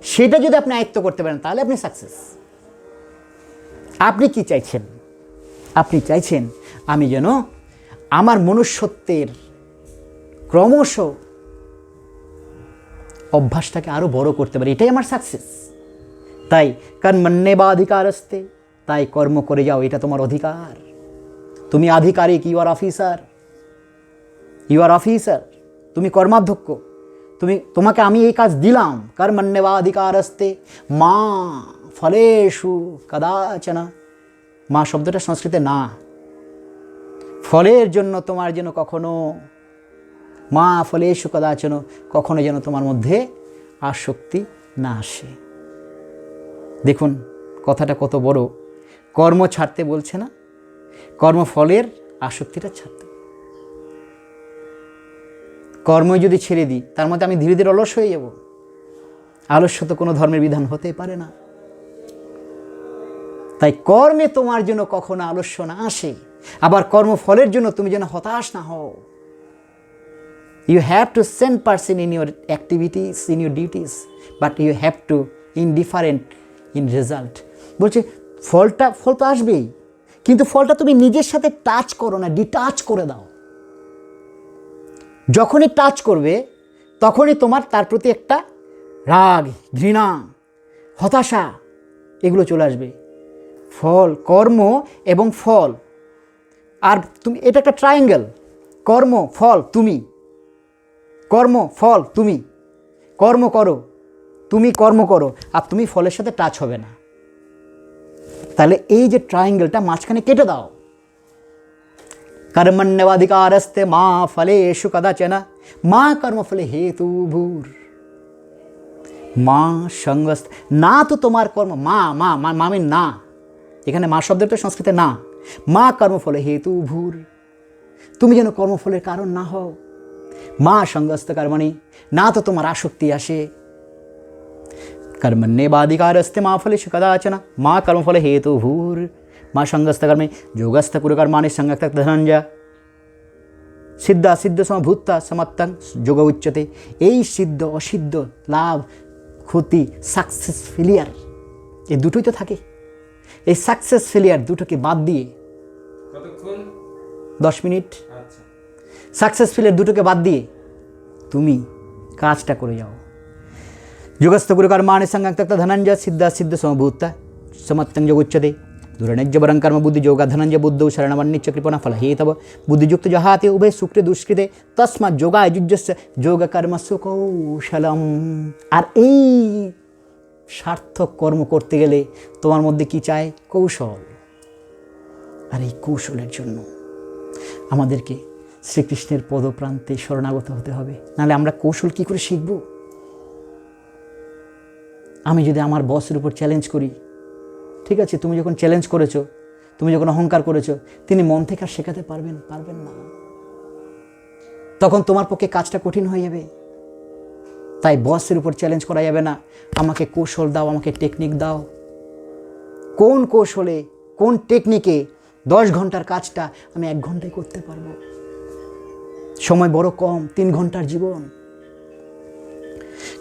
সেটা যদি আপনি আয়ত্ত করতে পারেন তাহলে আপনি সাকসেস। আপনি কি চাইছেন? আপনি চাইছেন আমি যেন আমার মনুষ্যত্বের ক্রমশ অভ্যাসটাকে আরো বড় করতে পারি, এটাই আমার সাকসেস। তাই কর্মণ্যেবাধিকার আসতে, তাই কর্ম করে যাও, এটা তোমার অধিকার। তুমি আধিকারিক, you are officer, you are officer, তুমি কর্মাধ্যক্ষ। তোমাকে আমি এই কাজ দিলাম। কর্মণ্যেবাধিকার আসতে মা ফলেষু কদাচন। মা শব্দটা সংস্কৃতে না, ফলের জন্য তোমার যেন কখনো, মা ফলেষু কদাচন, কখনো যেন তোমার মধ্যে আসক্তি না আসে। দেখুন কথাটা কত বড়। কর্ম ছাড়তে বলছে না, কর্মফলের আসক্তিটা ছাড়তে। কর্মই যদি ছেড়ে দিই তার মধ্যে আমি ধীরে ধীরে অলস হয়ে যাব। আলস্য তো কোনো ধর্মের বিধান হতে পারে না। তাই কর্মে তোমার জন্য কখনো আলস্য না আসে, আবার কর্মফলের জন্য তুমি যেন হতাশ না হও। You have to 100% in your activities, in your duties, but you have to indifferent in result. বলছে ফল তো আসবেই, কিন্তু ফলটা তুমি নিজের সাথে টাচ করো না, ডিটাচ করে দাও। যখনই টাচ করবে তখনই তোমার তার প্রতি একটা রাগ, ঘৃণা, হতাশা এগুলো চলে আসবে। ফল, কর্ম এবং ফল, আর তুমি, এটা একটা ট্রায়াঙ্গেল। কর্ম, ফল, তুমি। কর্ম, ফল, তুমি। কর্ম করো, তুমি কর্ম করো, আর তুমি ফলের সাথে টাচ হবে না। তাহলে এই যে ট্রায়াঙ্গেলটা মাঝখানে কেটে দাও। কর্মণ্যবাধিকারস্তে মা ফলেষু কদাচন মা কর্মফলে হেতুভূর মা সঙ্গস্ত। না তো তোমার কর্ম, মা মা মামি না, এখানে মা শব্দের তো সংস্কৃতে না। মা কর্মফলে হেতুভূর, তুমি যেন কর্মফলের কারণ না হও। মা সঙ্গস্ত কর্মণি, না তো তোমার আসক্তি আসে। कर्मण्येवाधिकारस्ते मा फलेषु कदाचन मा कर्मफले हेतुभूर मा संगस्थ कर्मे योगस्थ कुरुकर्माणि संगतः धनंजय सिद्ध असिद्ध समभूता समत्तं যোগ উচ্চতে। এই সিদ্ধ অসিদ্ধ, লাভ ক্ষতি, সাকসেস ফেলিয়ার, এই দুটোই তো থাকে। এই সাকসেস ফেলিয়ার দুটোকে বাদ দিয়ে, কতক্ষণ? 10 মিনিট। আচ্ছা, সাকসেস ফেলিয়ার দুটোকে বাদ দিয়ে তুমি কাজটা করে যাও। যোগস্থ গুরুকর্মাণি সংগতः ধনঞ্জয় সিদ্ধ সিদ্ধ সমভূতা সমত্तं যোগ উচ্চতে। দুরণজ্ঞবরং কর্ম বুদ্ধি যোগা ধনঞ্জয় বুদ্ধৌ শরণমন্নিচ্চ কৃপণা ফল হেতব বুদ্ধিযুক্ত জহাতে উভে সুকৃত দুষ্কৃতে তস্মাৎ যোগায় যুজ্যস্য যোগ কর্মসু কৌশলম। আর এই সার্থক কর্ম করতে গেলে তোমার মধ্যে কি চাই? কৌশল। আর এই কৌশলের জন্য আমাদেরকে শ্রীকৃষ্ণের পদপ্রান্তে শরণাগত হতে হবে, নাহলে আমরা কৌশল কি করে শিখব? আমি যদি আমার বসের উপর চ্যালেঞ্জ করি, ঠিক আছে, তুমি যখন চ্যালেঞ্জ করেছো, তুমি যখন অহংকার করেছো, তিনি মন থেকে আর শেখাতে পারবেন না। তখন তোমার পক্ষে কাজটা কঠিন হয়ে যাবে। তাই বসের উপর চ্যালেঞ্জ করা যাবে না। আমাকে কৌশল দাও, আমাকে টেকনিক দাও। কোন কৌশলে, কোন টেকনিকে 10 ঘন্টার কাজটা আমি 1 ঘন্টায় করতে পারবো? সময় বড় কম, 3 ঘন্টার জীবন।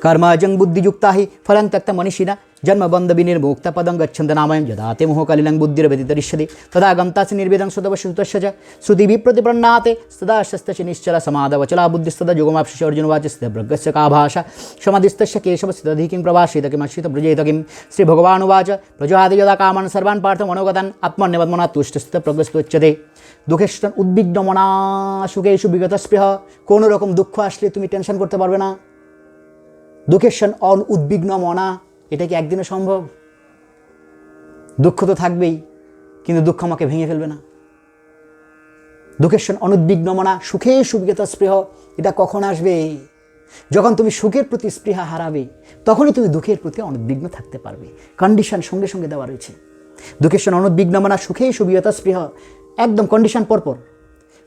कर्माजं बुद्धियुक्ता हि फलं त्यक्तं मनीषिणा जन्मबन्ध विनिर्मुक्ता पदं गच्छन्ति नामयं यदा ते मोहकलिलं बुद्धिर्व्यतितरिष्यति तदा गन्तासि निर्वेदं सुतवशुतस्य च श्रुतिभिः प्रतिपन्नाते सदा शस्तस्य निश्चल समादवचला बुद्धिस्तदा योगमाप्स्य अर्जुनवाच स्थितभृगस्य का भाषा समाधिस्तस्य केशवस्थितधिः किं प्रभाषेत किमश्रित व्रजेत किं श्रीभगवानुवाच प्रजहाति यदा कामान् सर्वान् पार्थ मनोगतान् आत्मन्यवद्मना तुष्टस्थितप्रज्ञस्तुच्यते। দুঃখেষ্ট উদ্বিগ্ন মনা সুখেষু বিগত স্পৃহ। কোনো রকম দুঃখ আসলে তুমি টেনশন করতে পারবে না। দুঃখের উদ্বিগ্ন মনা, এটা কি একদিনে সম্ভব? দুঃখ তো থাকবেই, কিন্তু দুঃখ আমাকে ভেঙে ফেলবে না। দুঃখের অনুদ্বিগ্ন মনা সুখে সুবিগত স্পৃহ, এটা কখন আসবে? যখন তুমি সুখের প্রতি স্পৃহা হারাবে, তখনই তুমি দুঃখের প্রতি অনুদ্বিগ্ন থাকতে পারবে। কন্ডিশন সঙ্গে সঙ্গে দেওয়া রয়েছে। দুঃখের অনুদ্বিগ্ন মনা সুখে সুবিগত স্পৃহ, একদম কন্ডিশন পরপর।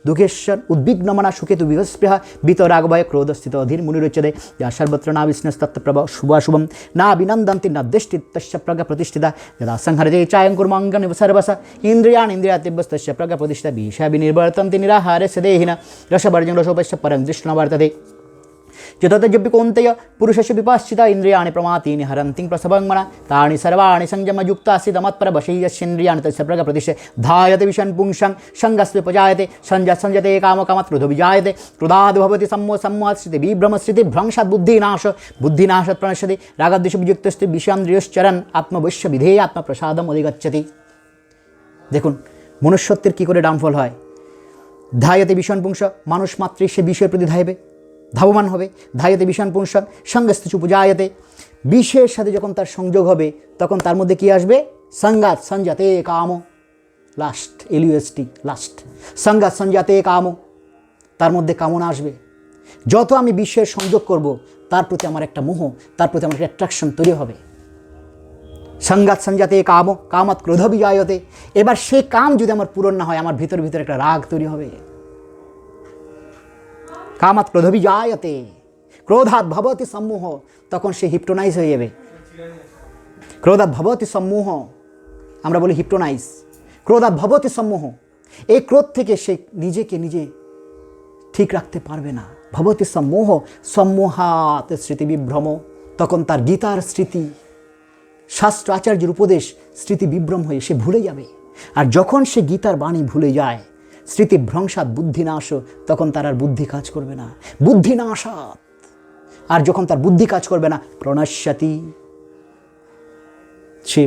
দুঃখেশ্বর উদ্বিগ্ন মনা সুখে তু বিস্পৃহা বিতরাগভয় ক্রোধস্থিত অধীর মুনিরুচ্যতে যা সর্বত্র না বিষ্ণুস্তত্ত্বপ্রভ শুভাশুভম না বিনন্দন্তি ন দৃষ্টি তস্য প্রজ্ঞা প্রতিষ্ঠিতা যদা সংহরতে চায়ং কুর্মাঙ্গন সর্বসা ইন্দ্রিয়াণ ইন্দ্রিয়াতিব্যস্তস্য প্রজ্ঞা প্রতিষ্ঠিতা বিষয়া বিনির্বর্তন্তি নিরাহারস্য দেহিনা রসवर्जं रसोपस्य परं दृष्टि वर्तते যতজপি কৌন্তেয় পুরুষস্য বিপাশ্চিতা ইন্দ্রিয়াণি প্রমাতীনি হরন্তিং প্রসভং মনা তানি সর্বাণি সংযমযুক্তা সিদমৎপর বশৈয়স্যেন্দ্রিয়াণি তস্য প্রজ্ঞা প্রতিষ্ঠে ধায়তে বিষণ পুংসং সঙ্গস্তে পজায়তে সঞ্জতে কামকামৎ ক্রোধো বিজায়তে ক্রোধাদ্ ভবতি সম্মোহশ্রিতে বিভ্রমশ্রিতে ভ্রংসাৎ বুদ্ধিনাশাৎ প্রণশ্যতি রাগদ্বেষ বিযুক্তস্তে বিষয়ান্দ্রিয়শ্চরণ আত্মবৈশ্য বিধেয় আত্মপ্রসাদম অধিগচ্ছতি। দেখুন মনুষ্যত্বের কী করে ডামফল হয়। ধায়তে বিষণ পুংস, মানুষ মাত্রই সে বিষয়ের প্রতি ধাবমান হবে। ধায়তে বিষণ পুংসং সঙ্গস্থ চুপজায়তে, বিষের সাথে যখন তার সংযোগ হবে তখন তার মধ্যে কি আসবে? সঙ্গাত সঞ্জাতে কাম, লাস্ট, এলইউএসটি, লাস্ট। সঙ্গাত সঞ্জাতে কাম, তার মধ্যে কামনা আসবে। যত আমি বিষয়ের সংযোগ করব, তার প্রতি আমার একটা মোহ, তার প্রতি আমার একটা অ্যাট্রাকশন তৈরি হবে। সঙ্গাত সঞ্জাতে কাম কামাৎ ক্রোধ বিজায়তে। এবার সে কাম যদি আমার পূরণ না হয়, আমার ভিতরে একটা রাগ তৈরি হবে। কামাৎ ক্রোধ বিজায়তে ক্রোধাৎ ভবতি সম্মোহ, তখন সে হিপটোনাইজ হয়ে যাবে। ক্রোধাৎ ভবতি সম্মোহ, আমরা বলি হিপটোনাইজ। ক্রোধাৎ ভবতি সম্মোহ, এই ক্রোধ থেকে সে নিজেকে নিজে ঠিক রাখতে পারবে না। ভবতি সম্মোহ সম্মোহাত স্মৃতি বিভ্রম, তখন তার গীতার স্মৃতি শাস্ত্র আচার্যের উপদেশ স্মৃতি বিভ্রম হয়ে সে ভুলে যাবে। আর যখন সে গীতার বাণী ভুলে যায়, স্মৃতিভ্রংসাৎ বুদ্ধিনাশ, তখন তার আর বুদ্ধি কাজ করবে না। বুদ্ধিনাশাৎ, আর যখন তার বুদ্ধি কাজ করবে না, প্রণশ্যাতি, সে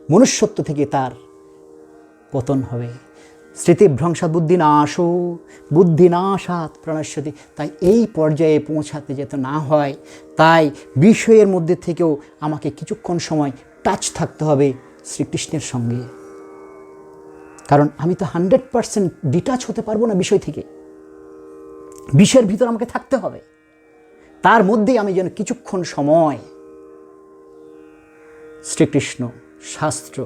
মনুষ্যত্ব থেকে তার পতন হবে। স্মৃতিভ্রংসাৎ বুদ্ধিনাশাৎ প্রণশ্যতি। তাই এই পর্যায়ে পৌঁছাতে যেতে না হয়, তাই বিষয়ের মধ্যে থেকেও আমাকে কিছুক্ষণ সময় টাচ থাকতে হবে শ্রীকৃষ্ণের সঙ্গে। কারণ আমি তো 100% ডিটাচ হতে পারবো না বিষয় থেকে। বিষয়ের ভিতর আমাকে থাকতে হবে, তার মধ্যেই আমি যেন কিছুক্ষণ সময় শ্রীকৃষ্ণ, শাস্ত্র,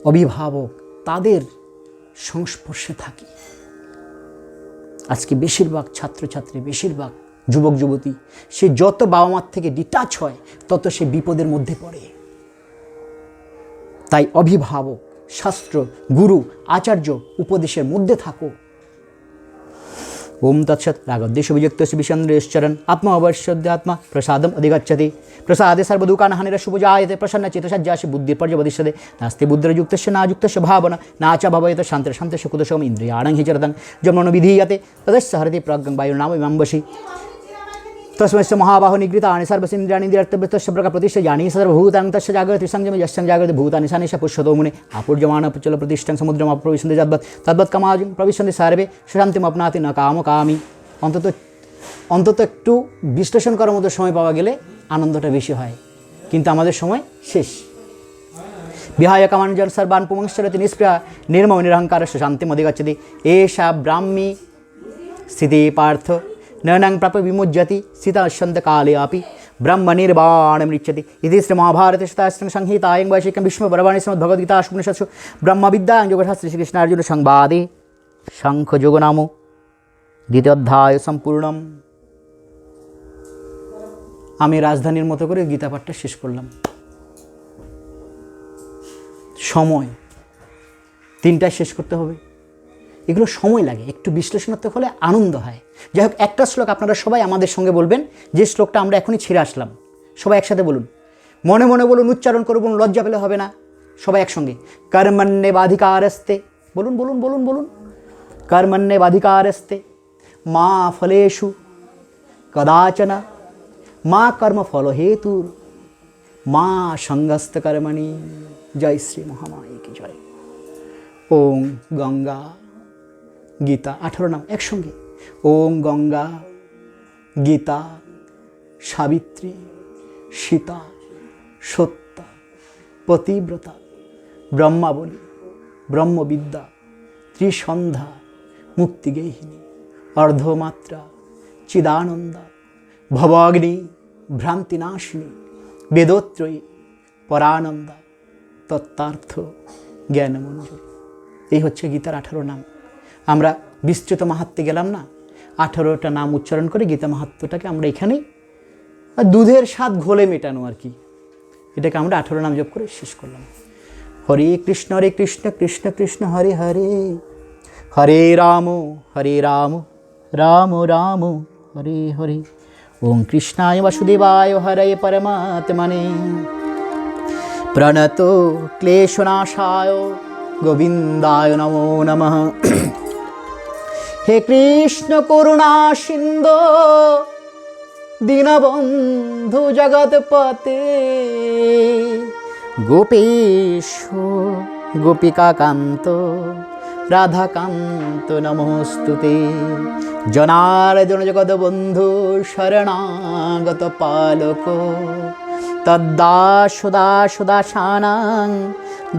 অভিভাবক তাদের সংস্পর্শে থাকি। আজকে বেশিরভাগ ছাত্রছাত্রী, বেশিরভাগ যুবক যুবতী, সে যত বাবা মার থেকে ডিটাচ হয় তত সে বিপদের মধ্যে পড়ে। তাই অভিভাবক, শাস্ত্র, গুরু, আচার্য উপদেশের মধ্যে থাকো। ओम तत्सत् रागद्वेष विजक्तस्य विषन्द्रेश्चरन् आत्मा अवश्योऽध्यात्मा प्रसादम् अधिगच्छति प्रसादे सर्वदुःखानाहानिरशुभजायते प्रसन्नचेतसज्जासि बुद्धिर्पर्यवतिष्ठते नास्ति बुद्धिर्युक्तस्य नायुक्तस्य भावना नाच भवेत शान्तिर्शान्तस्य कुतशोम इन्द्रियाणां हि चरतं जन्मनो विधीयते ततश्च हरति प्राज्ञं वायुर्नाम वशि तस्मै महाबाहो निगृहीतानि सर्वसिन्द्रियाणि निरर्थव्यस्तस्य प्रकाप्रतिष्ठा जानी सर्वभूतानि तस्य जागृति संयमे यस्य जागृति भूतानि सानिश पुष्यतो मुने आपूर्यमाण प्रचल प्रतिष्ठं समुद्रम प्रविशन्ति तद्वत् कामाजं प्रविशन्ति सर्वे शान्तिम् अपनाति न कामकामी। অন্তত একটু বিশ্লেষণ করার মতো সময় পাওয়া গেলে আনন্দটা বেশি হয়, কিন্তু আমাদের সময় শেষ। বিহায় কামাঞ্জন সর্বান পুংশ্চরতি নিষ্প্রিয়া নির্মম নিরহংকারস্য শান্তিম অধিগচ্ছতি এষা ব্রাহ্মী স্থিতি পার্থ नैनं प्राप्य विमुज्यति सीताशन्तकाले अपि ब्रह्मनिर्वाणमृच्छति। इति श्री महाभारते शतास्त्रं संहितायां वैशिकं विष्णुपुराणे श्रीमद्भगवद्गीतासु उपनिषत्सु ब्रह्मविद्यायां योगशास्त्रे श्रीकृष्णार्जुन संवादे शंखयोगो नाम দ্বিতীয় অধ্যায় সম্পূর্ণম। আমি রাজধানীর মতো করে গীতা পাঠটা শেষ করলাম। সময় 3টায় শেষ করতে হবে, এগুলো সময় লাগে, একটু বিশ্লেষণাত্মক হলে আনন্দ হয়। যাই হোক, একটা শ্লোক আপনারা সবাই আমাদের সঙ্গে বলবেন, যে শ্লোকটা আমরা এখনই ছেড়ে আসলাম। সবাই একসাথে বলুন, মনে মনে বলুন, উচ্চারণ করুন, লজ্জা পেলে হবে না। সবাই একসঙ্গে কর্মণ্যেবাধিকারস্তে, বলুন বলুন বলুন বলুন, কর্মণ্যেবাধিকারস্তে মা ফলেষু কদাচন মা কর্মফল হেতুর মা সঙ্গস্ত কর্মণি। জয় শ্রী মহামায়ী কি জয়। ওম গঙ্গা, গীতা 18 নাম একসঙ্গে। ওম গঙ্গা, গীতা, সাবিত্রী, সীতা, সত্যা, পতিব্রতা, ব্রহ্মাবলী, ব্রহ্মবিদ্যা, ত্রিসন্ধ্যা, মুক্তিগেহিনী, অর্ধমাত্রা, চিদানন্দা, ভবাগ্নি, ভ্রান্তিনাশিনী, বেদোত্রয়ী, পরানন্দা, তত্ত্বার্থ, জ্ঞানমঞ্জুরি। এই হচ্ছে গীতার 18 নাম। আমরা বিস্তৃত মাহাত্ম্যে গেলাম না, 18টা নাম উচ্চারণ করে গীতা মাহাত্ম্যটাকে আমরা এখানেই দুধের স্বাদ ঘোলে মেটানো আর কি, এটাকে আমরা 18 নাম জপ করে শেষ করলাম। হরে কৃষ্ণ কৃষ্ণ কৃষ্ণ হরে হরে, হরে রাম রাম রাম হরে হরে। ওম কৃষ্ণায় বাসুদেবায় হরে পরমাত্মনে প্রণত ক্লেশনাশায় গোবিন্দায় নমো নমঃ। হে কৃষ্ণ করুণা সিন্ধু দীনবন্ধু জগৎপতে গোপেশ গোপিকাকান্ত রাধাকান্ত নমস্তুতে। জনার্দন জগৎবন্ধু শরণাগত পালক তদ্দাসদাসদাসানাং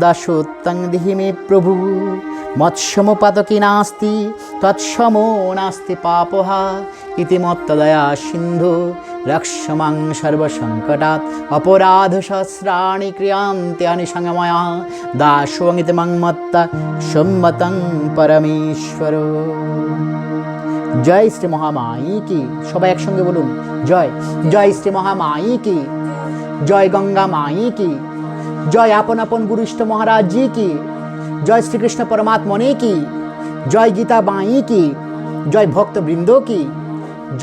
দাসোত্তং দিহি মে প্রভু। মৎসমপাতকি নাস্তি তৎসমো নাস্তি পাপহা ইতি মত্তদয়া সিন্ধু রক্ষমাং সর্বসংকটাৎ অপরাধ সহস্রাণি ক্রিয়ান্ত্যানি সংগময়া দাসোঙ্গিত মং মত্তা সম্মতং পরমেশ্বর। জয় শ্রী মহামায়ী কি। সবাই একসঙ্গে বলুন, জয় জয় শ্রী মহামায়ী কি, জয় গঙ্গা মায়ী কি, জয় আপন আপন গুরুষ্ঠ মহারাজ জি কি, জয় শ্রীকৃষ্ণ পরমাত্মনে কি, জয় গীতা মায়ী কি, জয় ভক্তবৃন্দ কি,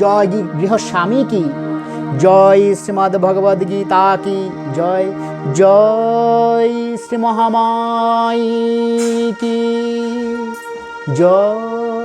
জয় গৃহস্বামী কি, জয় শ্রীমদ্ ভগবদ গীতা কি জয় জয় শ্রী মহামাই কি জয়।